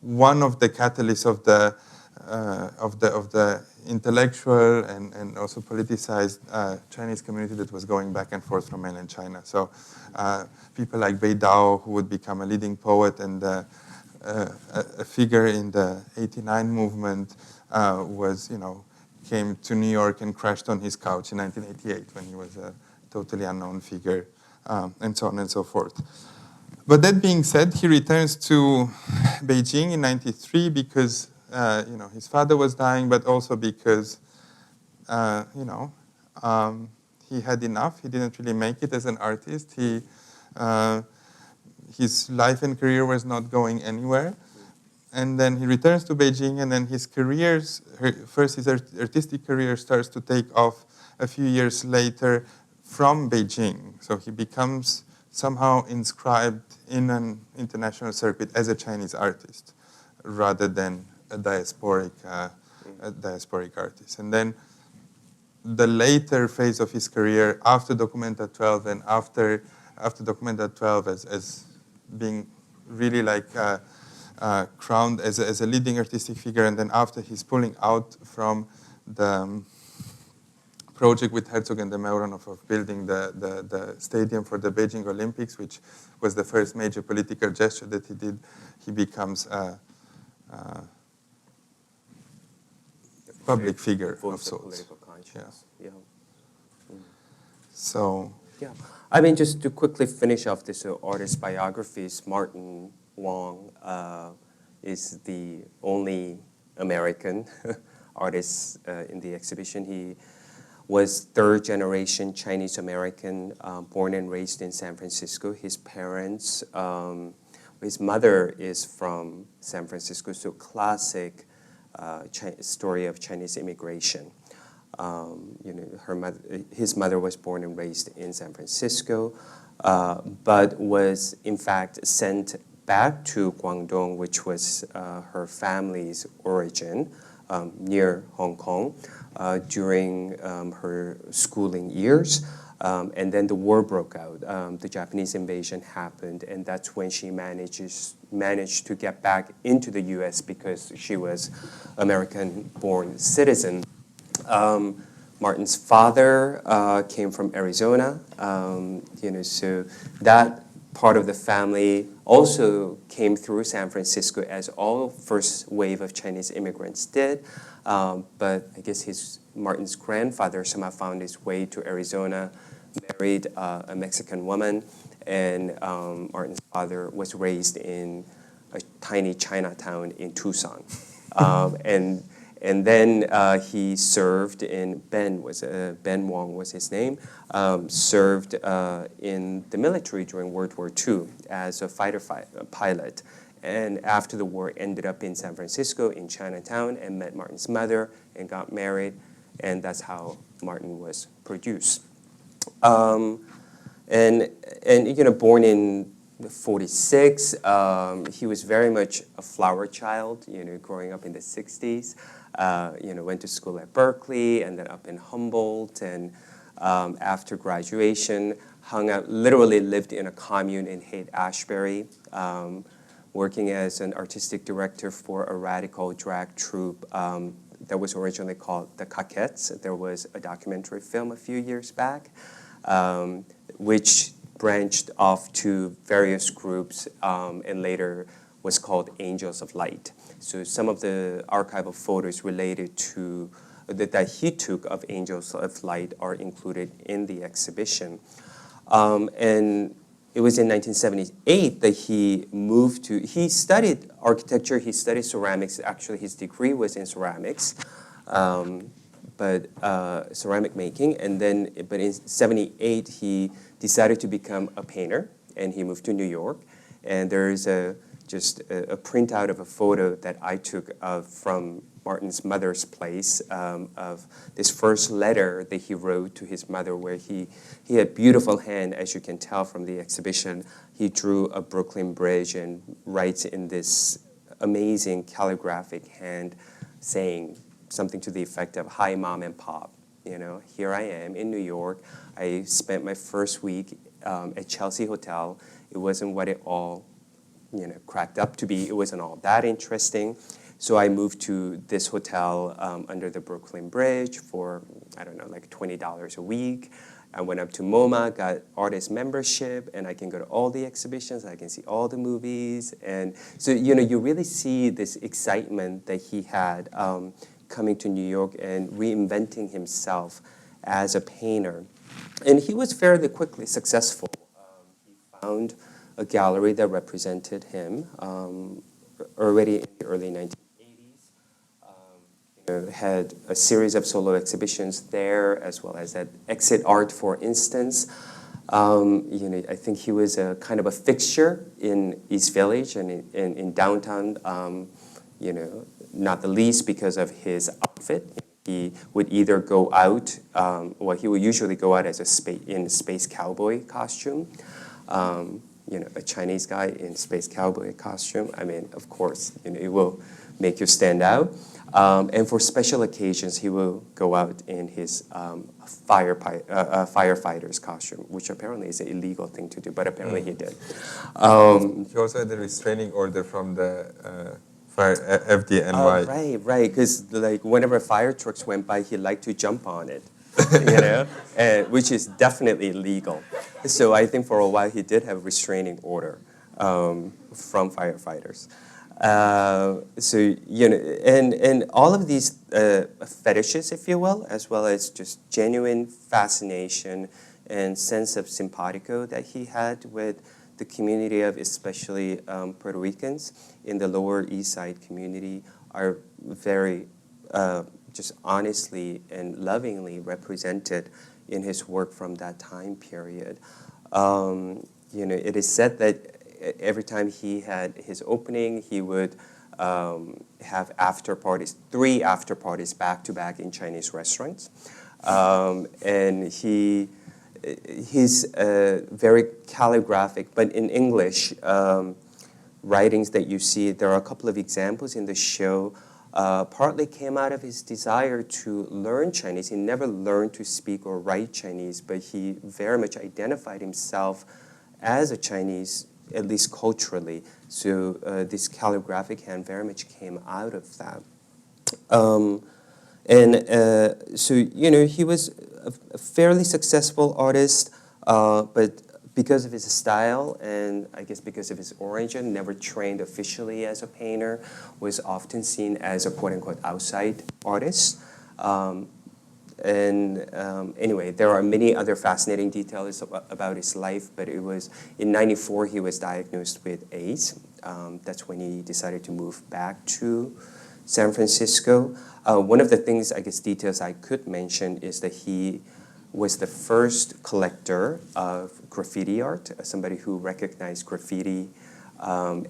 one of the catalysts of the intellectual and also politicized Chinese community that was going back and forth from mainland China. So people like Bei Dao, who would become a leading poet and a figure in the '89 movement, came to New York and crashed on his couch in 1988 when he was a totally unknown figure, and so on and so forth. But that being said, he returns to Beijing in '93 because his father was dying, but also because he had enough. He didn't really make it as an artist. His life and career was not going anywhere. And then he returns to Beijing, and then his artistic career starts to take off a few years later from Beijing. So he becomes somehow inscribed in an international circuit as a Chinese artist, rather than a diasporic artist. And then the later phase of his career, after Documenta 12 and after Documenta 12 as being really like crowned as a leading artistic figure, and then after he's pulling out from the project with Herzog and de Meuron of building the stadium for the Beijing Olympics, which was the first major political gesture that he did, he becomes a public figure of sorts. Political conscience. Yeah. Mm. So. Yeah. I mean, just to quickly finish off this artist biographies, Martin Wong is the only American artist in the exhibition. He was third-generation Chinese-American, born and raised in San Francisco. His parents, his mother is from San Francisco, so classic story of Chinese immigration. His mother was born and raised in San Francisco, but was in fact sent back to Guangdong, which was her family's origin, near Hong Kong, during her schooling years. And then the war broke out. The Japanese invasion happened, and that's when she managed to get back into the U.S. because she was American-born citizen. Martin's father came from Arizona, so that part of the family also came through San Francisco, as all first wave of Chinese immigrants did. But I guess Martin's grandfather somehow found his way to Arizona, married a Mexican woman, and Martin's father was raised in a tiny Chinatown in Tucson. And then he served in, Ben Wong was his name, served in the military during World War II as a pilot. And after the war, ended up in San Francisco, in Chinatown, and met Martin's mother and got married. And that's how Martin was produced. And born in 46, he was very much a flower child, growing up in the 60s. Went to school at Berkeley, ended up in Humboldt, and after graduation, literally lived in a commune in Haight-Ashbury, working as an artistic director for a radical drag troupe that was originally called the Coquettes. There was a documentary film a few years back, which branched off to various groups and later was called Angels of Light. So some of the archival photos related to that he took of Angels of Light are included in the exhibition. And it was in 1978 that he studied architecture, he studied ceramics. Actually, his degree was in ceramics, but ceramic making. But in 78, he decided to become a painter, and he moved to New York. And there is just a printout of a photo that I took from Martin's mother's place of this first letter that he wrote to his mother, where he had beautiful hand, as you can tell from the exhibition. He drew a Brooklyn Bridge and writes in this amazing calligraphic hand saying something to the effect of, "Hi, Mom and Pop. Here I am in New York. I spent my first week at Chelsea Hotel. It wasn't what it all cracked up to be. It wasn't all that interesting. So I moved to this hotel under the Brooklyn Bridge for, I don't know, like $20 a week. I went up to MoMA, got artist membership, and I can go to all the exhibitions. I can see all the movies. And so, you really see this excitement that he had coming to New York and reinventing himself as a painter. And he was fairly quickly successful. He found a gallery that represented him already in the early 1980s. Had a series of solo exhibitions there, as well as at Exit Art, for instance. I think he was a kind of a fixture in East Village and in downtown, not the least because of his outfit. He would either go out, he would usually go out as a space cowboy costume. A Chinese guy in space cowboy costume. I mean, of course, it will make you stand out. And for special occasions, he will go out in his firefighter's costume, which apparently is an illegal thing to do, but apparently he did. He also had a restraining order from the FDNY. Right, because whenever fire trucks went by, he liked to jump on it. Which is definitely illegal. So I think for a while he did have a restraining order from firefighters. And all of these fetishes, if you will, as well as just genuine fascination and sense of simpatico that he had with the community of especially Puerto Ricans in the Lower East Side community are very just honestly and lovingly represented in his work from that time period. It is said that every time he had his opening, he would have after parties, 3 after parties back to back in Chinese restaurants. And his very calligraphic, but in English, writings that you see, there are a couple of examples in the show. Partly came out of his desire to learn Chinese. He never learned to speak or write Chinese, but he very much identified himself as a Chinese, at least culturally. So this calligraphic hand very much came out of that. And so, he was a fairly successful artist, but because of his style and I guess because of his origin, never trained officially as a painter, was often seen as a quote-unquote outside artist. Anyway, there are many other fascinating details about his life, but it was in '94 he was diagnosed with AIDS. That's when he decided to move back to San Francisco. One of the things, I guess, details I could mention is that he was the first collector of graffiti art, somebody who recognized graffiti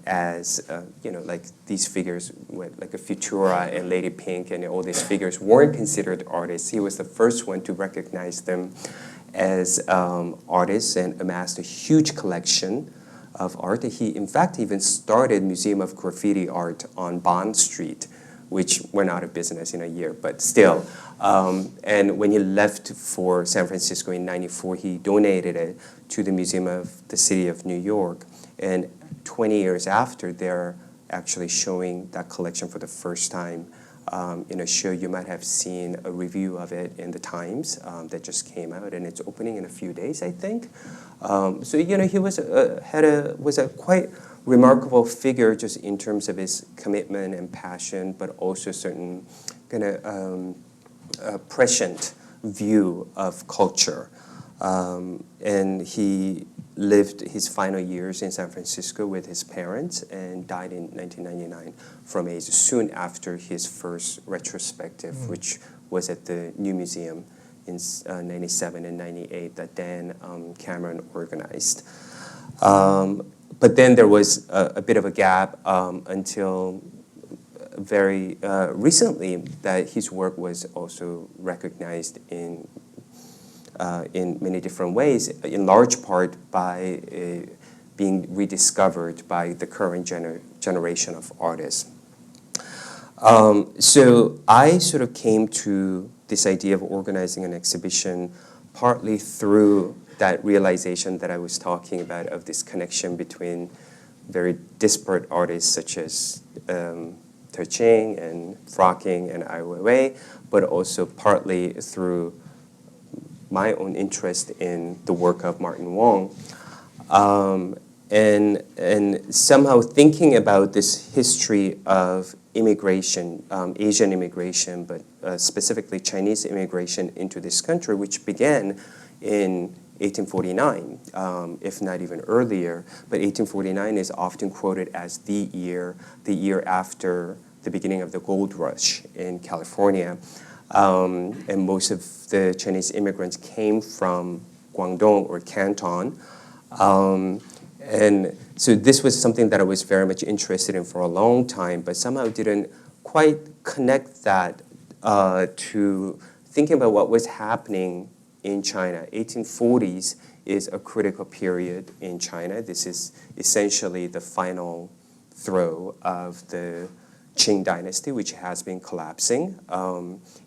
as, like these figures, like a Futura and Lady Pink and all these figures weren't considered artists. He was the first one to recognize them as artists and amassed a huge collection of art. He, in fact, even started Museum of Graffiti Art on Bond Street, which went out of business in a year, but still. And when he left for San Francisco in '94, he donated it to the Museum of the City of New York. And 20 years after, they're actually showing that collection for the first time in a show. You might have seen a review of it in the Times that just came out, and it's opening in a few days, I think. So he was a quite remarkable figure just in terms of his commitment and passion, but also certain kind of prescient view of culture. And he lived his final years in San Francisco with his parents and died in 1999 from AIDS, soon after his first retrospective, which was at the New Museum in '97 and '98 that Dan Cameron organized. But then there was a bit of a gap until very recently that his work was also recognized in many different ways, in large part by being rediscovered by the current generation of artists. So I sort of came to this idea of organizing an exhibition partly through that realization that I was talking about of this connection between very disparate artists such as Tehching and Frocking and Ai Weiwei, but also partly through my own interest in the work of Martin Wong. And somehow thinking about this history of immigration, Asian immigration, but specifically Chinese immigration into this country, which began in 1849, if not even earlier. But 1849 is often quoted as the year after the beginning of the gold rush in California. And most of the Chinese immigrants came from Guangdong or Canton. And so this was something that I was very much interested in for a long time, but somehow didn't quite connect that to thinking about what was happening in China. 1840s is a critical period in China. This is essentially the final throw of the Qing dynasty, which has been collapsing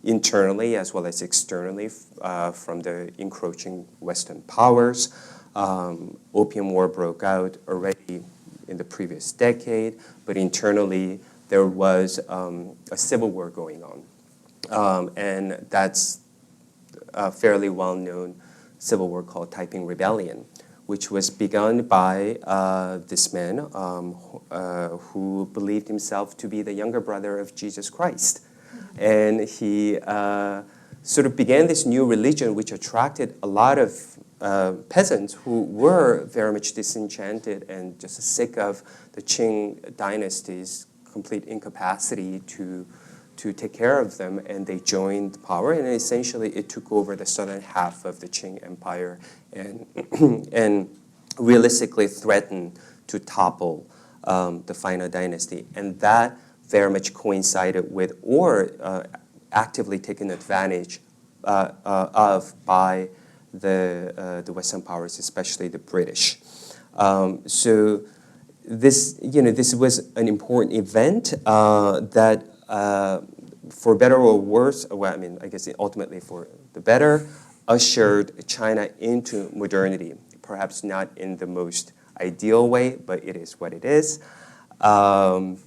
internally as well as externally from the encroaching Western powers. Opium War broke out already in the previous decade, but internally there was a civil war going on. And that's a fairly well-known civil war called Taiping Rebellion, which was begun by this man who believed himself to be the younger brother of Jesus Christ. And he sort of began this new religion which attracted a lot of peasants who were very much disenchanted and just sick of the Qing dynasty's complete incapacity to take care of them, and they joined power, and essentially it took over the southern half of the Qing Empire and realistically threatened to topple the final dynasty. And that very much coincided with or actively taken advantage of by the Western powers, especially the British. So this was an important event that for better or worse, well, I mean, I guess ultimately for the better, ushered China into modernity. Perhaps not in the most ideal way, but it is what it is. And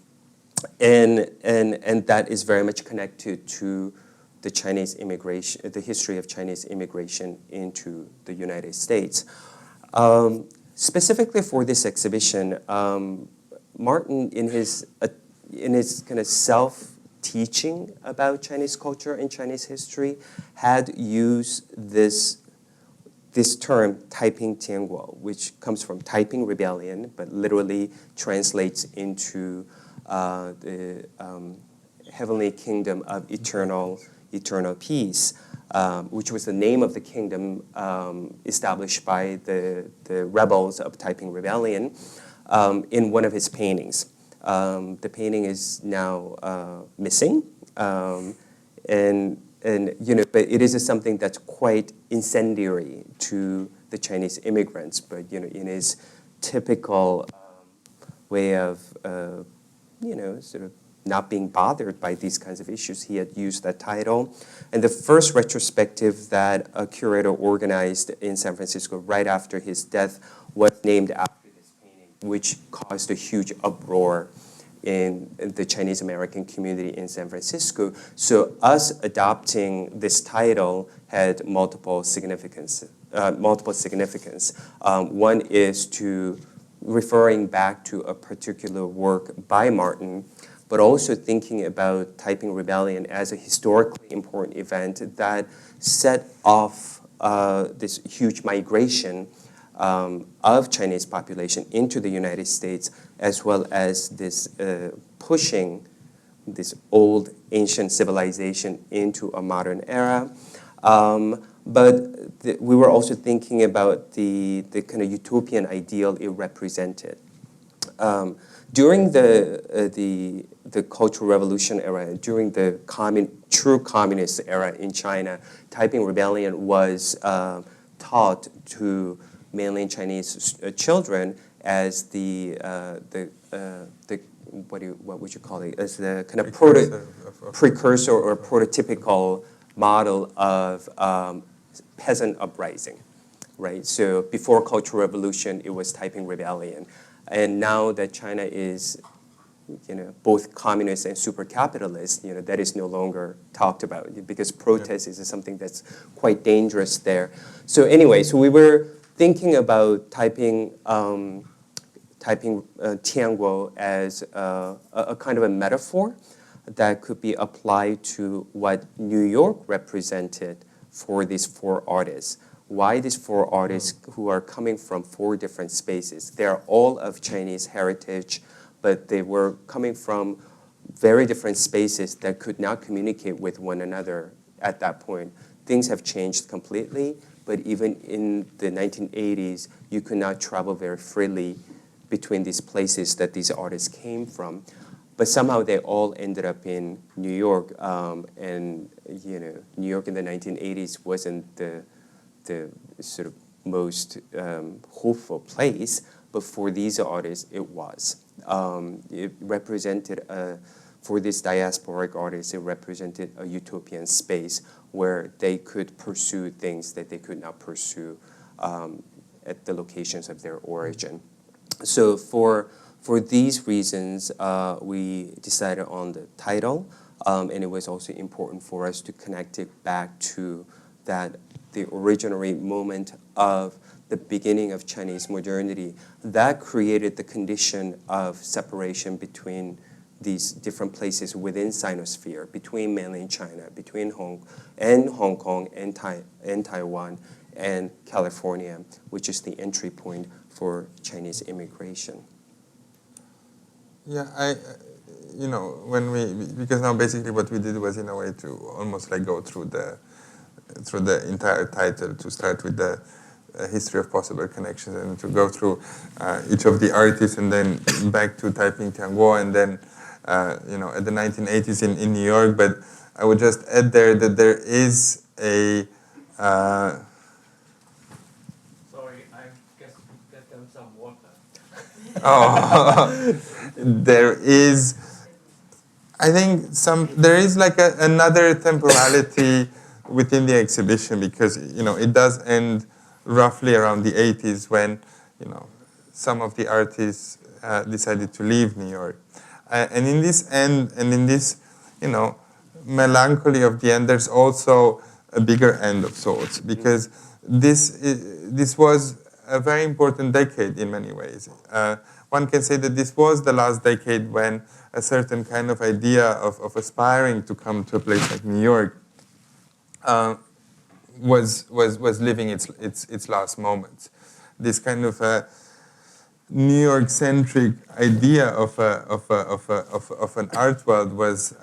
that is very much connected to the Chinese immigration, the history of Chinese immigration into the United States. Specifically for this exhibition, Martin, in his kind of self-teaching about Chinese culture and Chinese history, had used this term, Taiping Tianguo, which comes from Taiping Rebellion, but literally translates into the heavenly kingdom of eternal peace, which was the name of the kingdom established by the rebels of Taiping Rebellion in one of his paintings. The painting is now missing, and but it is something that's quite incendiary to the Chinese immigrants. But in his typical way of sort of not being bothered by these kinds of issues, he had used that title. And the first retrospective that a curator organized in San Francisco right after his death was named after this painting, which caused a huge uproar in the Chinese American community in San Francisco. So us adopting this title had multiple significance. One is to referring back to a particular work by Martin, but also thinking about Taiping Rebellion as a historically important event that set off this huge migration of Chinese population into the United States, as well as this pushing this old ancient civilization into a modern era. But we were also thinking about the kind of utopian ideal it represented. During the Cultural Revolution era, during the true communist era in China, Taiping Rebellion was taught to mainland Chinese children as what would you call it? As the kind of precursor or prototypical model of peasant uprising, right? So before Cultural Revolution, it was Taiping Rebellion. And now that China is, both communist and super capitalist, that is no longer talked about because protest is something that's quite dangerous there. So anyway, so we were thinking about Taiping Tianguo as a kind of a metaphor that could be applied to what New York represented for these four artists. Why these four artists who are coming from four different spaces? They're all of Chinese heritage, but they were coming from very different spaces that could not communicate with one another at that point. Things have changed completely, but even in the 1980s, you could not travel very freely between these places that these artists came from. But somehow they all ended up in New York, and New York in the 1980s wasn't the sort of most hopeful place, but for these artists, it was. It represented, for these diasporic artists, it represented a utopian space where they could pursue things that they could not pursue at the locations of their origin. So for these reasons, we decided on the title, and it was also important for us to connect it back to the originary moment of the beginning of Chinese modernity. That created the condition of separation between these different places within Sinosphere, between mainland China, between Hong Kong and Taiwan and California, which is the entry point for Chinese immigration. Yeah, because now basically what we did was in a way to almost like go through the entire title, to start with the history of possible connections and to go through each of the artists and then back to Taiping Tianguo and then at the 1980s in New York. But I would just add there that there is a sorry, I guess get them some water. There is, I think there is like another temporality within the exhibition because it does end roughly around the 80s when some of the artists decided to leave New York, and in this end and in this melancholy of the end, there's also a bigger end of sorts, because this was a very important decade in many ways. One can say that this was the last decade when a certain kind of idea of aspiring to come to a place like New York was living its last moments. This kind of New York-centric idea of an art world was,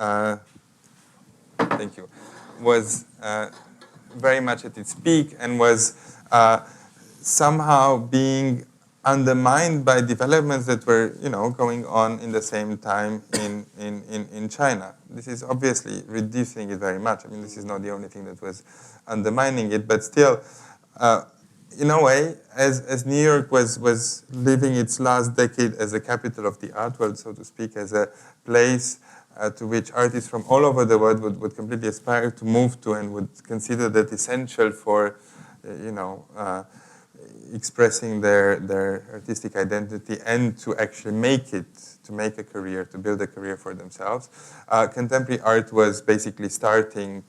thank you, was very much at its peak, and was somehow being undermined by developments that were, going on in the same time in China. This is obviously reducing it very much. I mean, this is not the only thing that was undermining it, but still, in a way, as New York was living its last decade as a capital of the art world, so to speak, as a place to which artists from all over the world would completely aspire to move to, and would consider that essential for, expressing their artistic identity, and to actually make a career, to build a career for themselves. Contemporary art was basically starting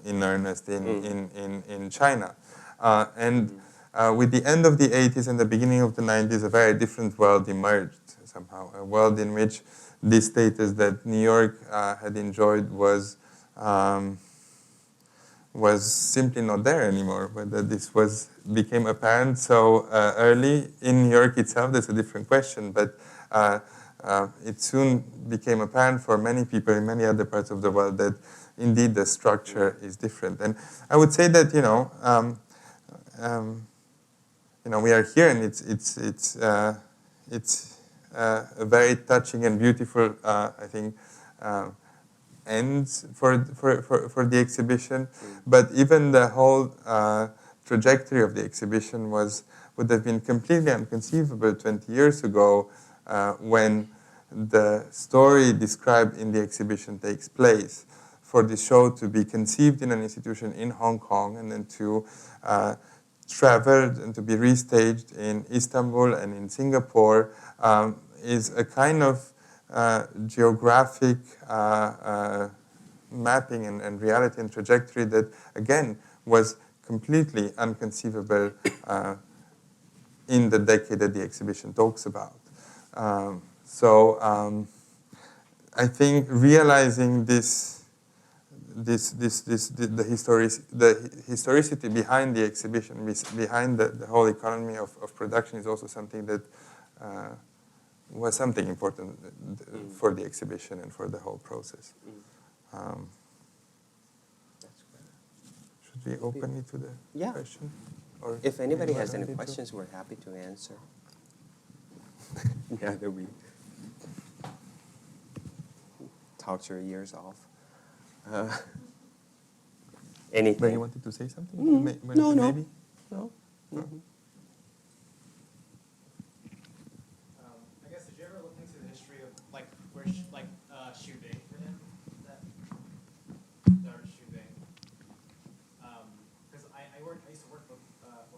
in earnest in China. With the end of the 80s and the beginning of the 90s, a very different world emerged somehow, a world in which this status that New York had enjoyed was simply not there anymore, but that this became apparent so early in New York itself. That's a different question, but it soon became apparent for many people in many other parts of the world that indeed the structure is different. And I would say that we are here, and it's a very touching and beautiful, I think, ends for the exhibition. But even the whole trajectory of the exhibition would have been completely inconceivable 20 years ago, when the story described in the exhibition takes place. For the show to be conceived in an institution in Hong Kong, and then to travel and to be restaged in Istanbul and in Singapore, is a kind of geographic mapping and reality and trajectory that, again, was completely inconceivable in the decade that the exhibition talks about. I think realizing the historicity behind the exhibition, behind the whole economy of production, is also something that was something important for the exhibition and for the whole process. That's great. Should we open it to the question? Or if anybody has any questions, we're happy to answer. Yeah, that we talked your ears off. Anything? But you wanted to say something? No. Maybe? No. Mm-hmm. I guess, did you ever look into the history of Xu Bing for him? The artist Xu Bing. Because I used to work for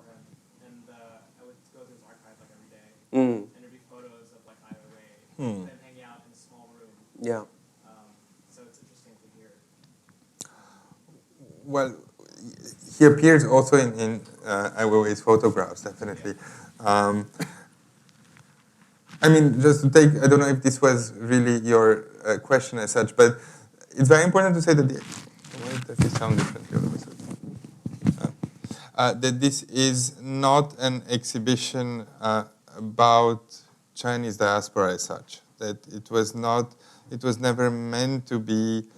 him, and I would go to his archive every day, and there'd be photos of Ai Weiwei, them hanging out in a small room. Yeah. So it's interesting to hear. Well, he appears also in Ai Weiwei's photographs, definitely. I mean, just to take, I don't know if this was really your question as such, but it's very important to say that why does it sound differently all of a sudden? That this is not an exhibition about Chinese diaspora as such. That it was never meant to be,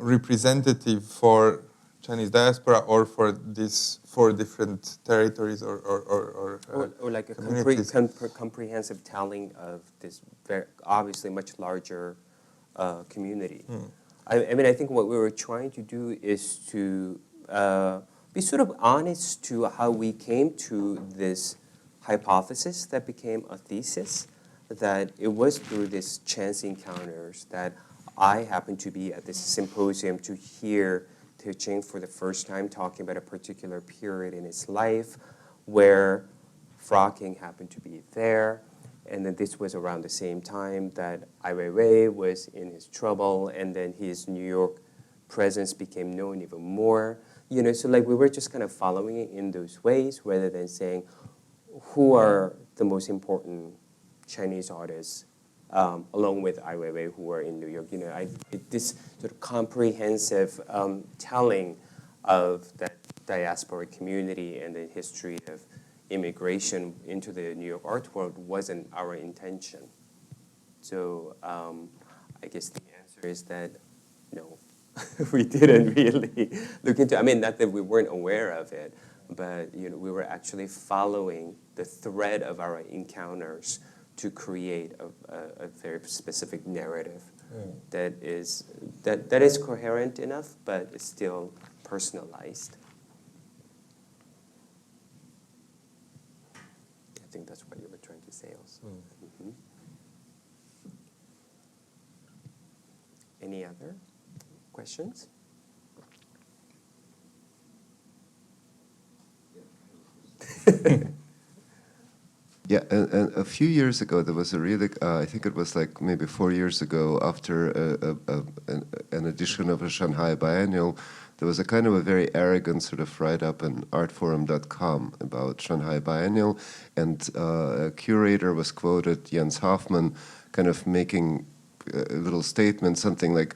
representative for Chinese diaspora or for these 4 different territories or like a comprehensive telling of this very obviously much larger community. I mean, I think what we were trying to do is to be sort of honest to how we came to this hypothesis that became a thesis, that it was through these chance encounters that I happened to be at this symposium to hear Tehching for the first time talking about a particular period in his life where frocking happened to be there. And then this was around the same time that Ai Weiwei was in his trouble, and then his New York presence became known even more. You know, so like we were just kind of following it in those ways rather than saying who are the most important Chinese artists along with Ai Weiwei who are in New York. You know, this sort of comprehensive telling of that diaspora community and the history of immigration into the New York art world wasn't our intention. So I guess the answer is that no, we didn't really look into. I mean, not that we weren't aware of it, but you know, we were actually following the thread of our encounters to create a very specific narrative that is coherent enough, but it's still personalized. I think that's what you were trying to say also. Mm-hmm. Any other questions? Yeah, and a few years ago, there was a really, I think it was like maybe 4 years ago, after an edition of a Shanghai Biennial, there was a kind of a very arrogant sort of write-up on artforum.com about Shanghai Biennial, and a curator was quoted, Jens Hoffmann, kind of making a little statement, something like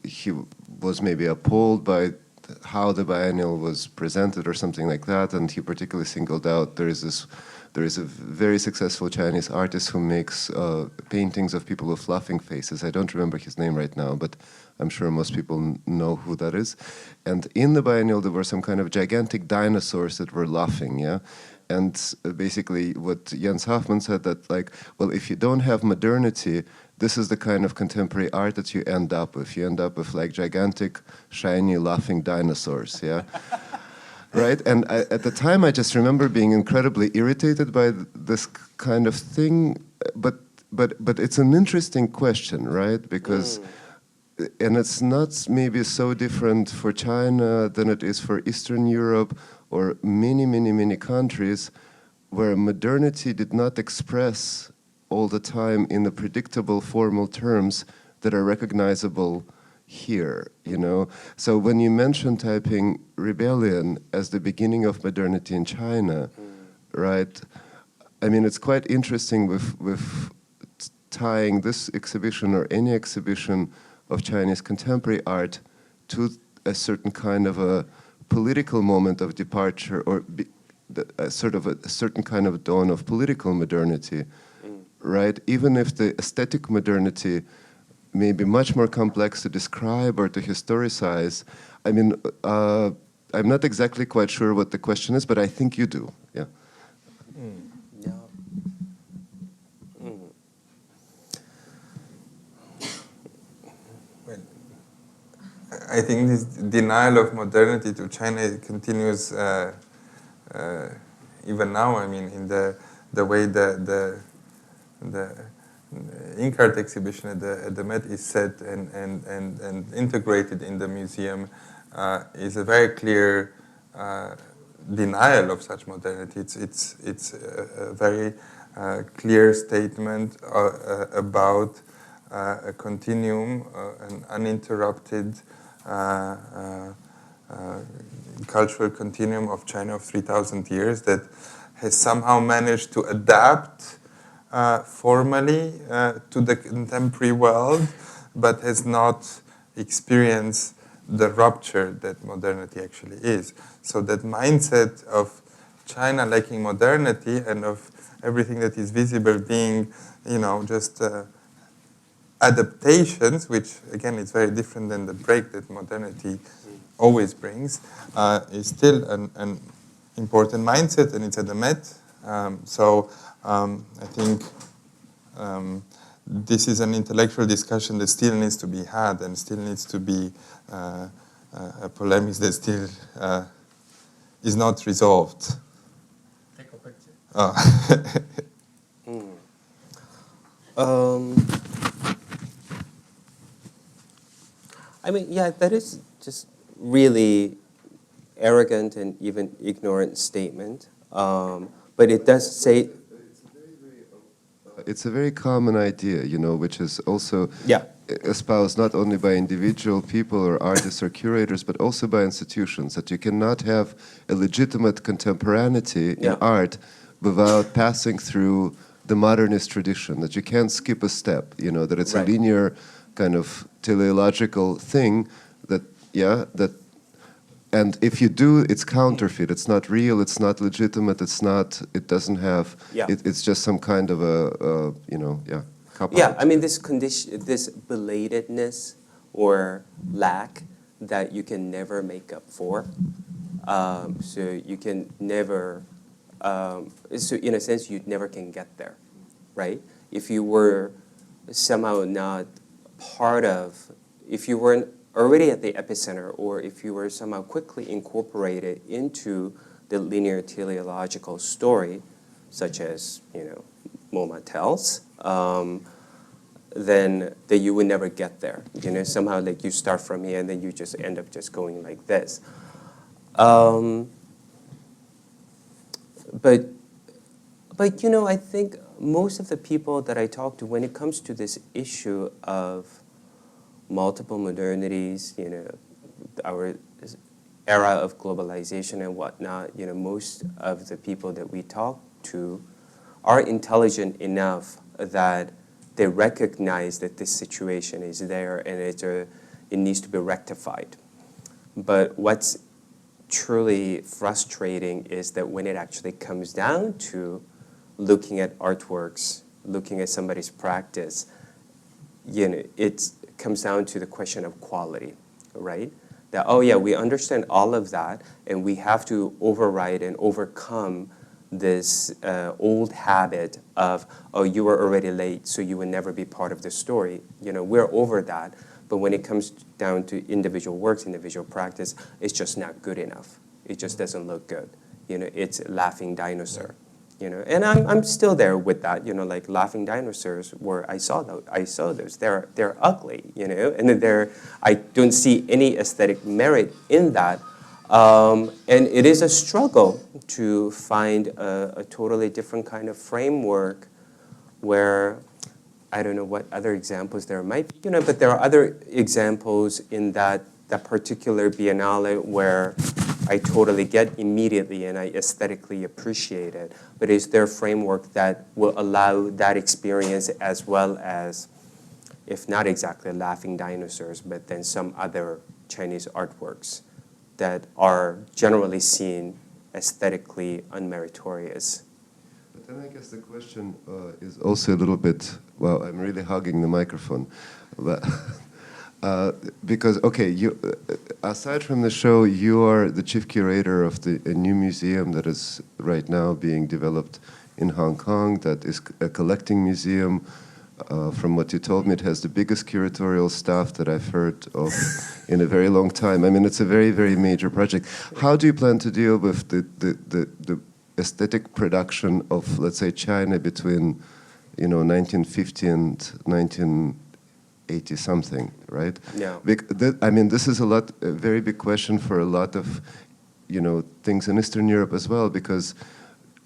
he was maybe appalled by how the biennial was presented or something like that, and he particularly singled out there is a very successful Chinese artist who makes paintings of people with laughing faces. I don't remember his name right now, but I'm sure most people know who that is. And in the biennial, there were some kind of gigantic dinosaurs that were laughing, yeah? And basically what Jens Hoffmann said that, like, well, if you don't have modernity, this is the kind of contemporary art that you end up with. You end up with, like, gigantic, shiny, laughing dinosaurs, yeah? Right? And at the time, I just remember being incredibly irritated by this kind of thing. But it's an interesting question, right? Because, and it's not maybe so different for China than it is for Eastern Europe or many, many, many countries where modernity did not express all the time in the predictable formal terms that are recognizable here, you know. So when you mention Taiping Rebellion as the beginning of modernity in China, right? I mean, it's quite interesting with tying this exhibition or any exhibition of Chinese contemporary art to a certain kind of a political moment of departure or a certain kind of dawn of political modernity, right? Even if the aesthetic modernity may be much more complex to describe or to historicize. I mean, I'm not exactly quite sure what the question is, but I think you do, yeah. Yeah. Well, I think this denial of modernity to China continues even now. I mean, in the way the ink art exhibition at the Met is set and integrated in the museum is a very clear denial of such modernity. It's a very clear statement about a continuum, an uninterrupted cultural continuum of China of 3,000 years that has somehow managed to adapt formally to the contemporary world, but has not experienced the rupture that modernity actually is. So that mindset of China lacking modernity and of everything that is visible being, you know, just adaptations, which again is very different than the break that modernity always brings, is still an important mindset, and it's at the Met. I think this is an intellectual discussion that still needs to be had and still needs to be a polemic that still is not resolved. Take a picture. I mean, yeah, that is just really arrogant and even ignorant statement. But it does say. It's a very common idea, you know, which is also Yeah. espoused not only by individual people or artists or curators, but also by institutions, that you cannot have a legitimate contemporaneity in Yeah. art without passing through the modernist tradition, that you can't skip a step, you know, that it's Right. a linear kind of teleological thing that, yeah, that, and if you do, it's counterfeit, it's not real, it's not legitimate, it's not, it doesn't have, Yeah. it's just some kind of a you know, yeah. cop Yeah, out. I mean, this condition, this belatedness or lack that you can never make up for. So you can never, so in a sense, you never can get there, right? If you were somehow not part of, if you weren't already at the epicenter, or if you were somehow quickly incorporated into the linear teleological story, such as, you know, MoMA tells, then that you would never get there. You know, somehow like you start from here and then you just end up just going like this. But you know, I think most of the people that I talk to, when it comes to this issue of multiple modernities, you know, our era of globalization and whatnot, you know, most of the people that we talk to are intelligent enough that they recognize that this situation is there and it needs to be rectified. But what's truly frustrating is that when it actually comes down to looking at artworks, looking at somebody's practice, you know, it comes down to the question of quality, right? That, oh yeah, we understand all of that, and we have to override and overcome this old habit of, oh, you were already late, so you would never be part of the story. You know, we're over that. But when it comes down to individual works, individual practice, it's just not good enough. It just doesn't look good. You know, it's a laughing dinosaur. You know, and I'm still there with that. You know, like laughing dinosaurs, where I saw those. They're ugly. You know, and I don't see any aesthetic merit in that. And it is a struggle to find a totally different kind of framework where, I don't know what other examples there might be, you know, but there are other examples in that particular biennale where I totally get immediately and I aesthetically appreciate it. But is there a framework that will allow that experience, as well as, if not exactly laughing dinosaurs, but then some other Chinese artworks that are generally seen aesthetically unmeritorious? But then I guess the question is also a little bit, well, I'm really hugging the microphone, but because, okay, you, aside from the show, you are the chief curator of a new museum that is right now being developed in Hong Kong, that is a collecting museum. From what you told me, it has the biggest curatorial staff that I've heard of in a very long time. I mean, it's a very, very major project. How do you plan to deal with the aesthetic production of, let's say, China between, you know, 1950 and 1980 something, right? Yeah. I mean, this is a very big question for a lot of, you know, things in Eastern Europe as well, because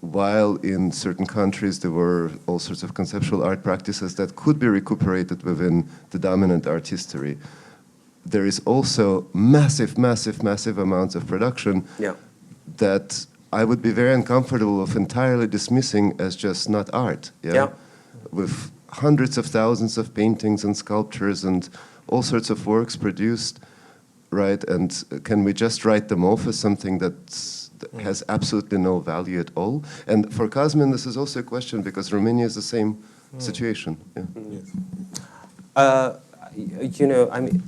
while in certain countries there were all sorts of conceptual art practices that could be recuperated within the dominant art history, there is also massive, massive, massive amounts of production that I would be very uncomfortable of entirely dismissing as just not art. Yeah? With hundreds of thousands of paintings and sculptures and all sorts of works produced, right? And can we just write them off as something that has absolutely no value at all? And for Cosmin, this is also a question, because Romania is the same situation. Yeah. You know, I mean,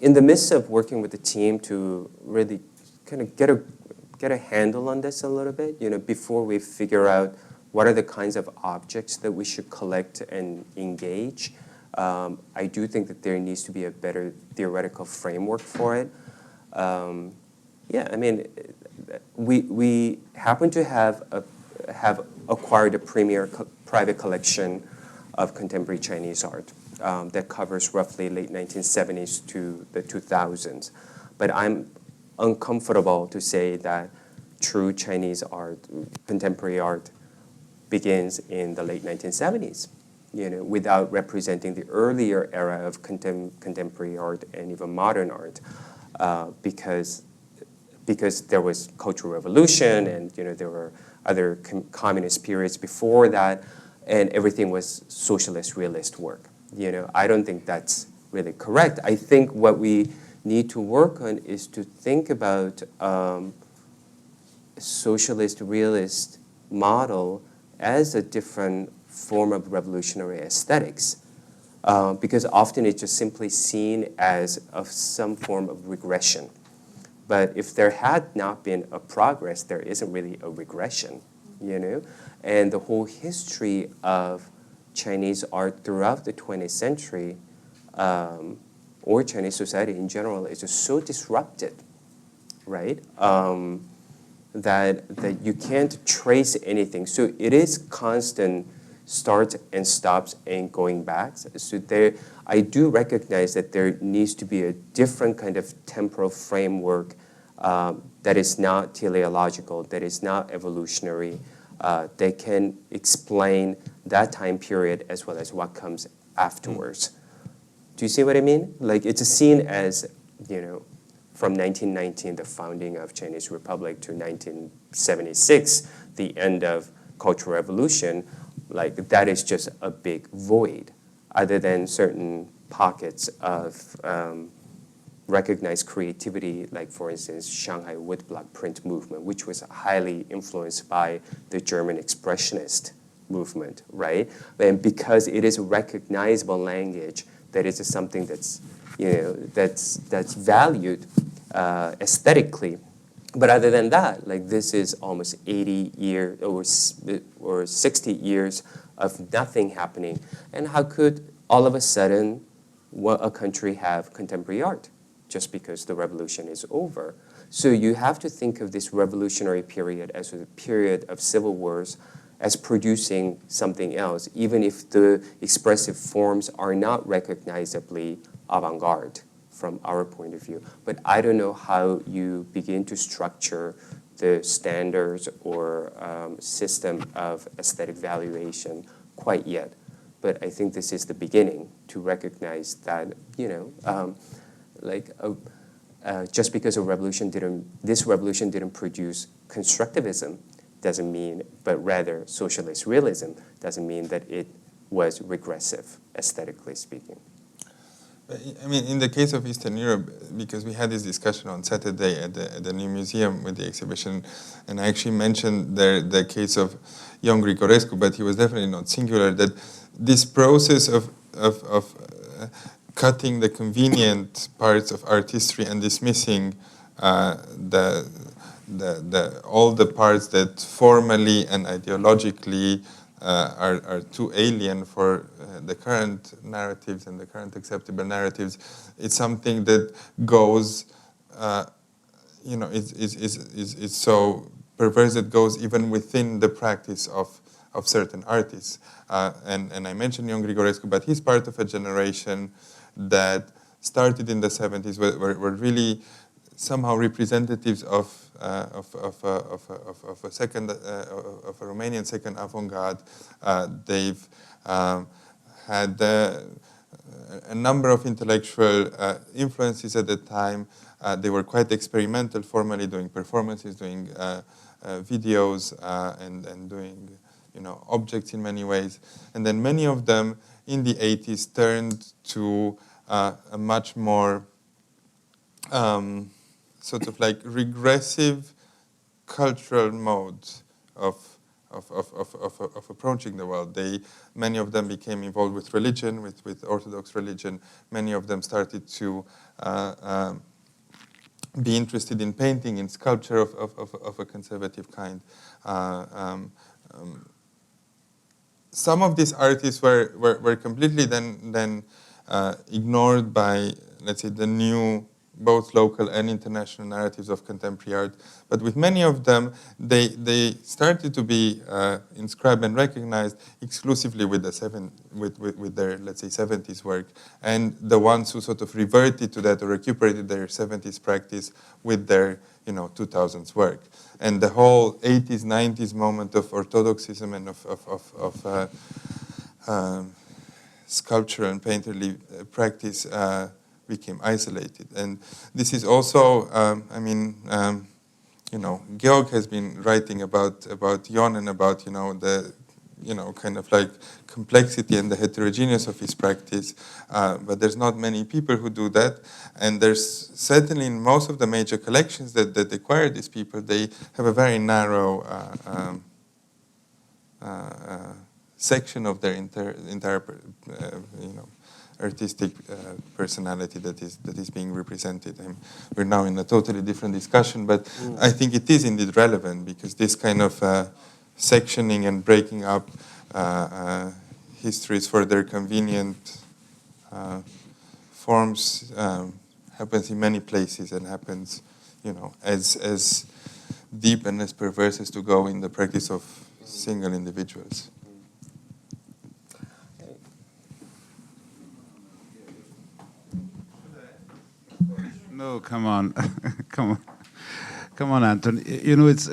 in the midst of working with the team to really kind of get a handle on this a little bit, you know, before we figure out what are the kinds of objects that we should collect and engage, I do think that there needs to be a better theoretical framework for it. Yeah, I mean, we happen to have acquired a premier private collection of contemporary Chinese art that covers roughly late 1970s to the 2000s. But I'm uncomfortable to say that true Chinese art, contemporary art, begins in the late 1970s. without representing the earlier era of contemporary art and even modern art, because there was Cultural Revolution and there were other communist periods before that, and everything was socialist realist work. I don't think that's really correct. I think what we need to work on is to think about socialist realist model as a different form of revolutionary aesthetics, because often it's just simply seen as of some form of regression. But if there had not been a progress, there isn't really a regression, And the whole history of Chinese art throughout the 20th century, or Chinese society in general, is just so disrupted, right? That you can't trace anything. So it is constant starts and stops and going back. So I do recognize that there needs to be a different kind of temporal framework that is not teleological, that is not evolutionary, that can explain that time period as well as what comes afterwards. Do you see what I mean? Like, it's seen as, from 1919, the founding of Chinese Republic, to 1976, the end of Cultural Revolution, like, that is just a big void, other than certain pockets of recognized creativity, like, for instance, Shanghai woodblock print movement, which was highly influenced by the German Expressionist movement, right? And because it is a recognizable language, that is something that's, that's valued aesthetically. But other than that, like, this is almost 80 years or 60 years of nothing happening. And how could all of a sudden a country have contemporary art just because the revolution is over? So you have to think of this revolutionary period as a period of civil wars, as producing something else, even if the expressive forms are not recognizably avant-garde from our point of view. But I don't know how you begin to structure the standards or system of aesthetic valuation quite yet. But I think this is the beginning to recognize that, just because this revolution didn't produce constructivism, doesn't mean, but rather socialist realism doesn't mean that it was regressive, aesthetically speaking. I mean, in the case of Eastern Europe, because we had this discussion on Saturday at the new museum with the exhibition, and I actually mentioned the case of Ion Grigorescu, but he was definitely not singular, that this process of cutting the convenient parts of art history and dismissing all the parts that formally and ideologically are too alien for the current narratives and the current acceptable narratives. It's something that goes, it's so perverse that goes even within the practice of certain artists. And I mentioned Ion Grigorescu, but he's part of a generation that started in the 70s, were really somehow representatives of a Romanian second avant-garde. They've had a number of intellectual influences at the time. They were quite experimental, formally doing performances, doing videos, and doing objects in many ways. And then many of them in the 80s turned to a much more sort of like regressive cultural mode of approaching the world. Many of them became involved with religion, with Orthodox religion. Many of them started to be interested in painting, in sculpture of a conservative kind. Some of these artists were completely then ignored by, let's say, the new both local and international narratives of contemporary art. But with many of them, they started to be inscribed and recognized exclusively with with their, let's say, 70s work, and the ones who sort of reverted to that or recuperated their 70s practice with their 2000s work. And the whole 80s, 90s moment of orthodoxism and of sculpture and painterly practice became isolated. And this is also, Georg has been writing about Yon and about, the, kind of like complexity and the heterogeneous of his practice, but there's not many people who do that. And there's certainly in most of the major collections that acquire these people, they have a very narrow section of their entire artistic personality that is being represented. We're now in a totally different discussion, but I think it is indeed relevant because this kind of sectioning and breaking up histories for their convenient forms happens in many places and happens, as deep and as perverse as to go in the practice of single individuals. No, come on, come on, Anton. It's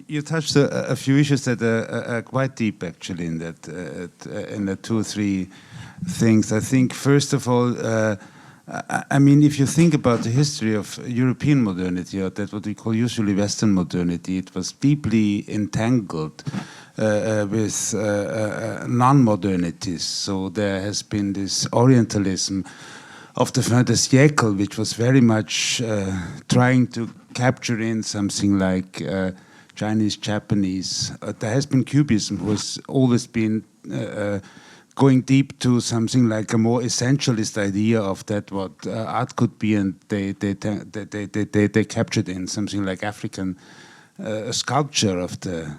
you touched a few issues that are quite deep, actually, in the 2 or 3 things. I think, first of all, if you think about the history of European modernity, or that what we call usually Western modernity, it was deeply entangled with non-modernities. So there has been this Orientalism of the fin de siècle, which was very much trying to capture in something like Chinese, Japanese. There has been Cubism, who has always been going deep to something like a more essentialist idea of that what art could be, and they captured in something like African sculpture of the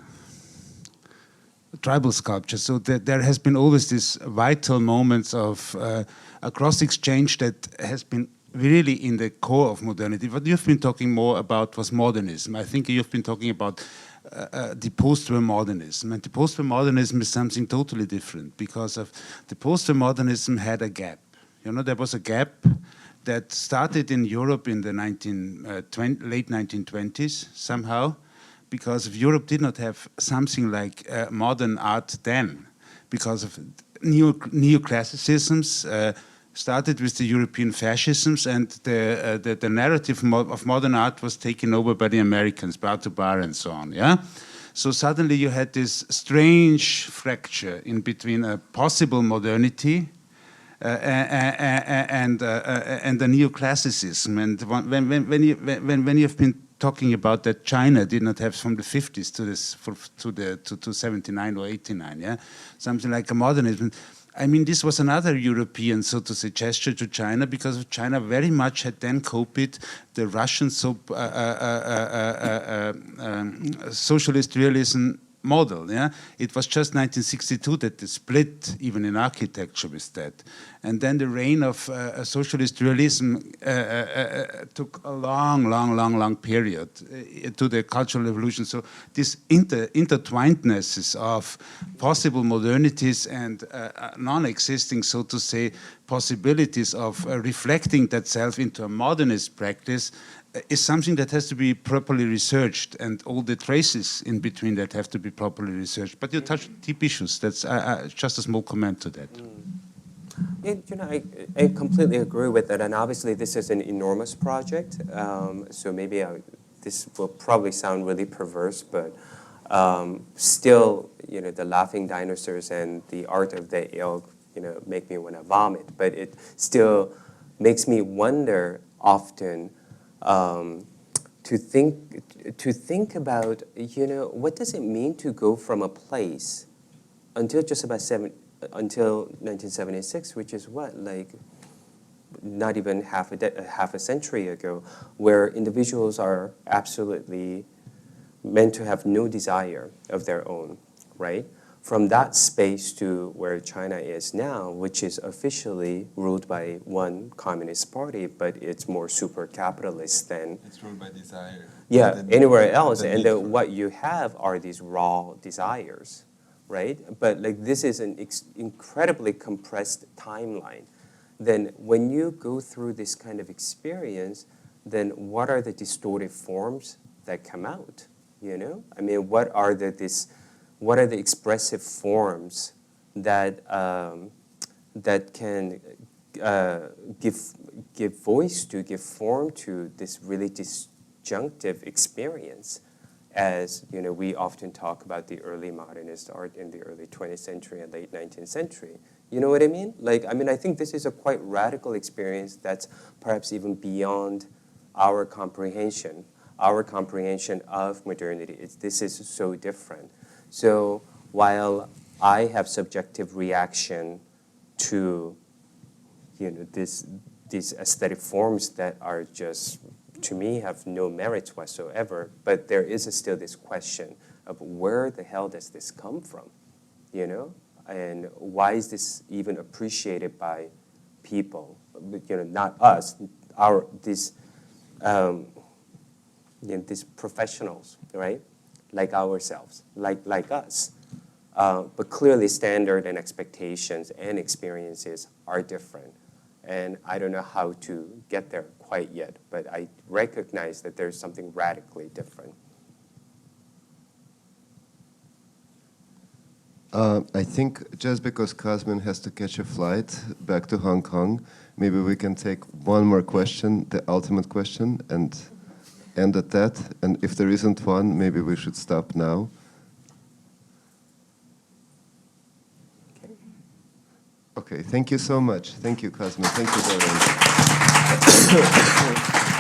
tribal sculpture. So there has been always this vital moments of a cross exchange that has been really in the core of modernity. What you've been talking more about was modernism. I think you've been talking about the post-war modernism. And the post-war modernism is something totally different, because of the post-war modernism had a gap. There was a gap that started in Europe in the late 1920s somehow, because Europe did not have something like modern art then, because of neoclassicisms, started with the European fascisms, and the narrative of modern art was taken over by the Americans, bar to bar and so on. Yeah, so suddenly you had this strange fracture in between a possible modernity and the neoclassicism. And when you have been talking about that China did not have from the 50s to 79 or 89, yeah, something like a modernism. This was another European, so to say, gesture to China, because China very much had then copied the Russian socialist realism model. Yeah, it was just 1962 that the split, even in architecture, with that, and then the reign of socialist realism took a long period to the Cultural Revolution. So this intertwinednesses of possible modernities and non-existing, so to say, possibilities of reflecting that self into a modernist practice is something that has to be properly researched, and all the traces in between that have to be properly researched. But you touched deep issues. That's just a small comment to that. I completely agree with that, and obviously this is an enormous project. So maybe this will probably sound really perverse, but still, the laughing dinosaurs and the art of the elk, make me want to vomit. But it still makes me wonder often. To think about, what does it mean to go from a place until just about until 1976, which is what, like not even half a century ago, where individuals are absolutely meant to have no desire of their own, right? From that space to where China is now, which is officially ruled by one communist party, but it's more super capitalist than... It's ruled by desire. Yeah, anywhere else. And then what you have are these raw desires, right? But this is an incredibly compressed timeline. Then when you go through this kind of experience, then what are the distorted forms that come out, What are the expressive forms that that can give voice to, give form to this really disjunctive experience. As you know, we often talk about the early modernist art in the early 20th century and late 19th century. You know what I mean? Like, I mean, I think this is a quite radical experience that's perhaps even beyond our comprehension of modernity. This is so different. So while I have subjective reaction to, you know, these aesthetic forms that are just, to me, have no merits whatsoever, but there is still this question of where the hell does this come from, you know? And why is this even appreciated by people? You know, not us, these professionals, right? Like ourselves, like us. But clearly standard and expectations and experiences are different. And I don't know how to get there quite yet, but I recognize that there's something radically different. I think just because Cosmin has to catch a flight back to Hong Kong, maybe we can take one more question, the ultimate question, and end at that. And if there isn't one, maybe we should stop now. Okay, thank you so much. Thank you, Cosmin. Thank you, Doryun.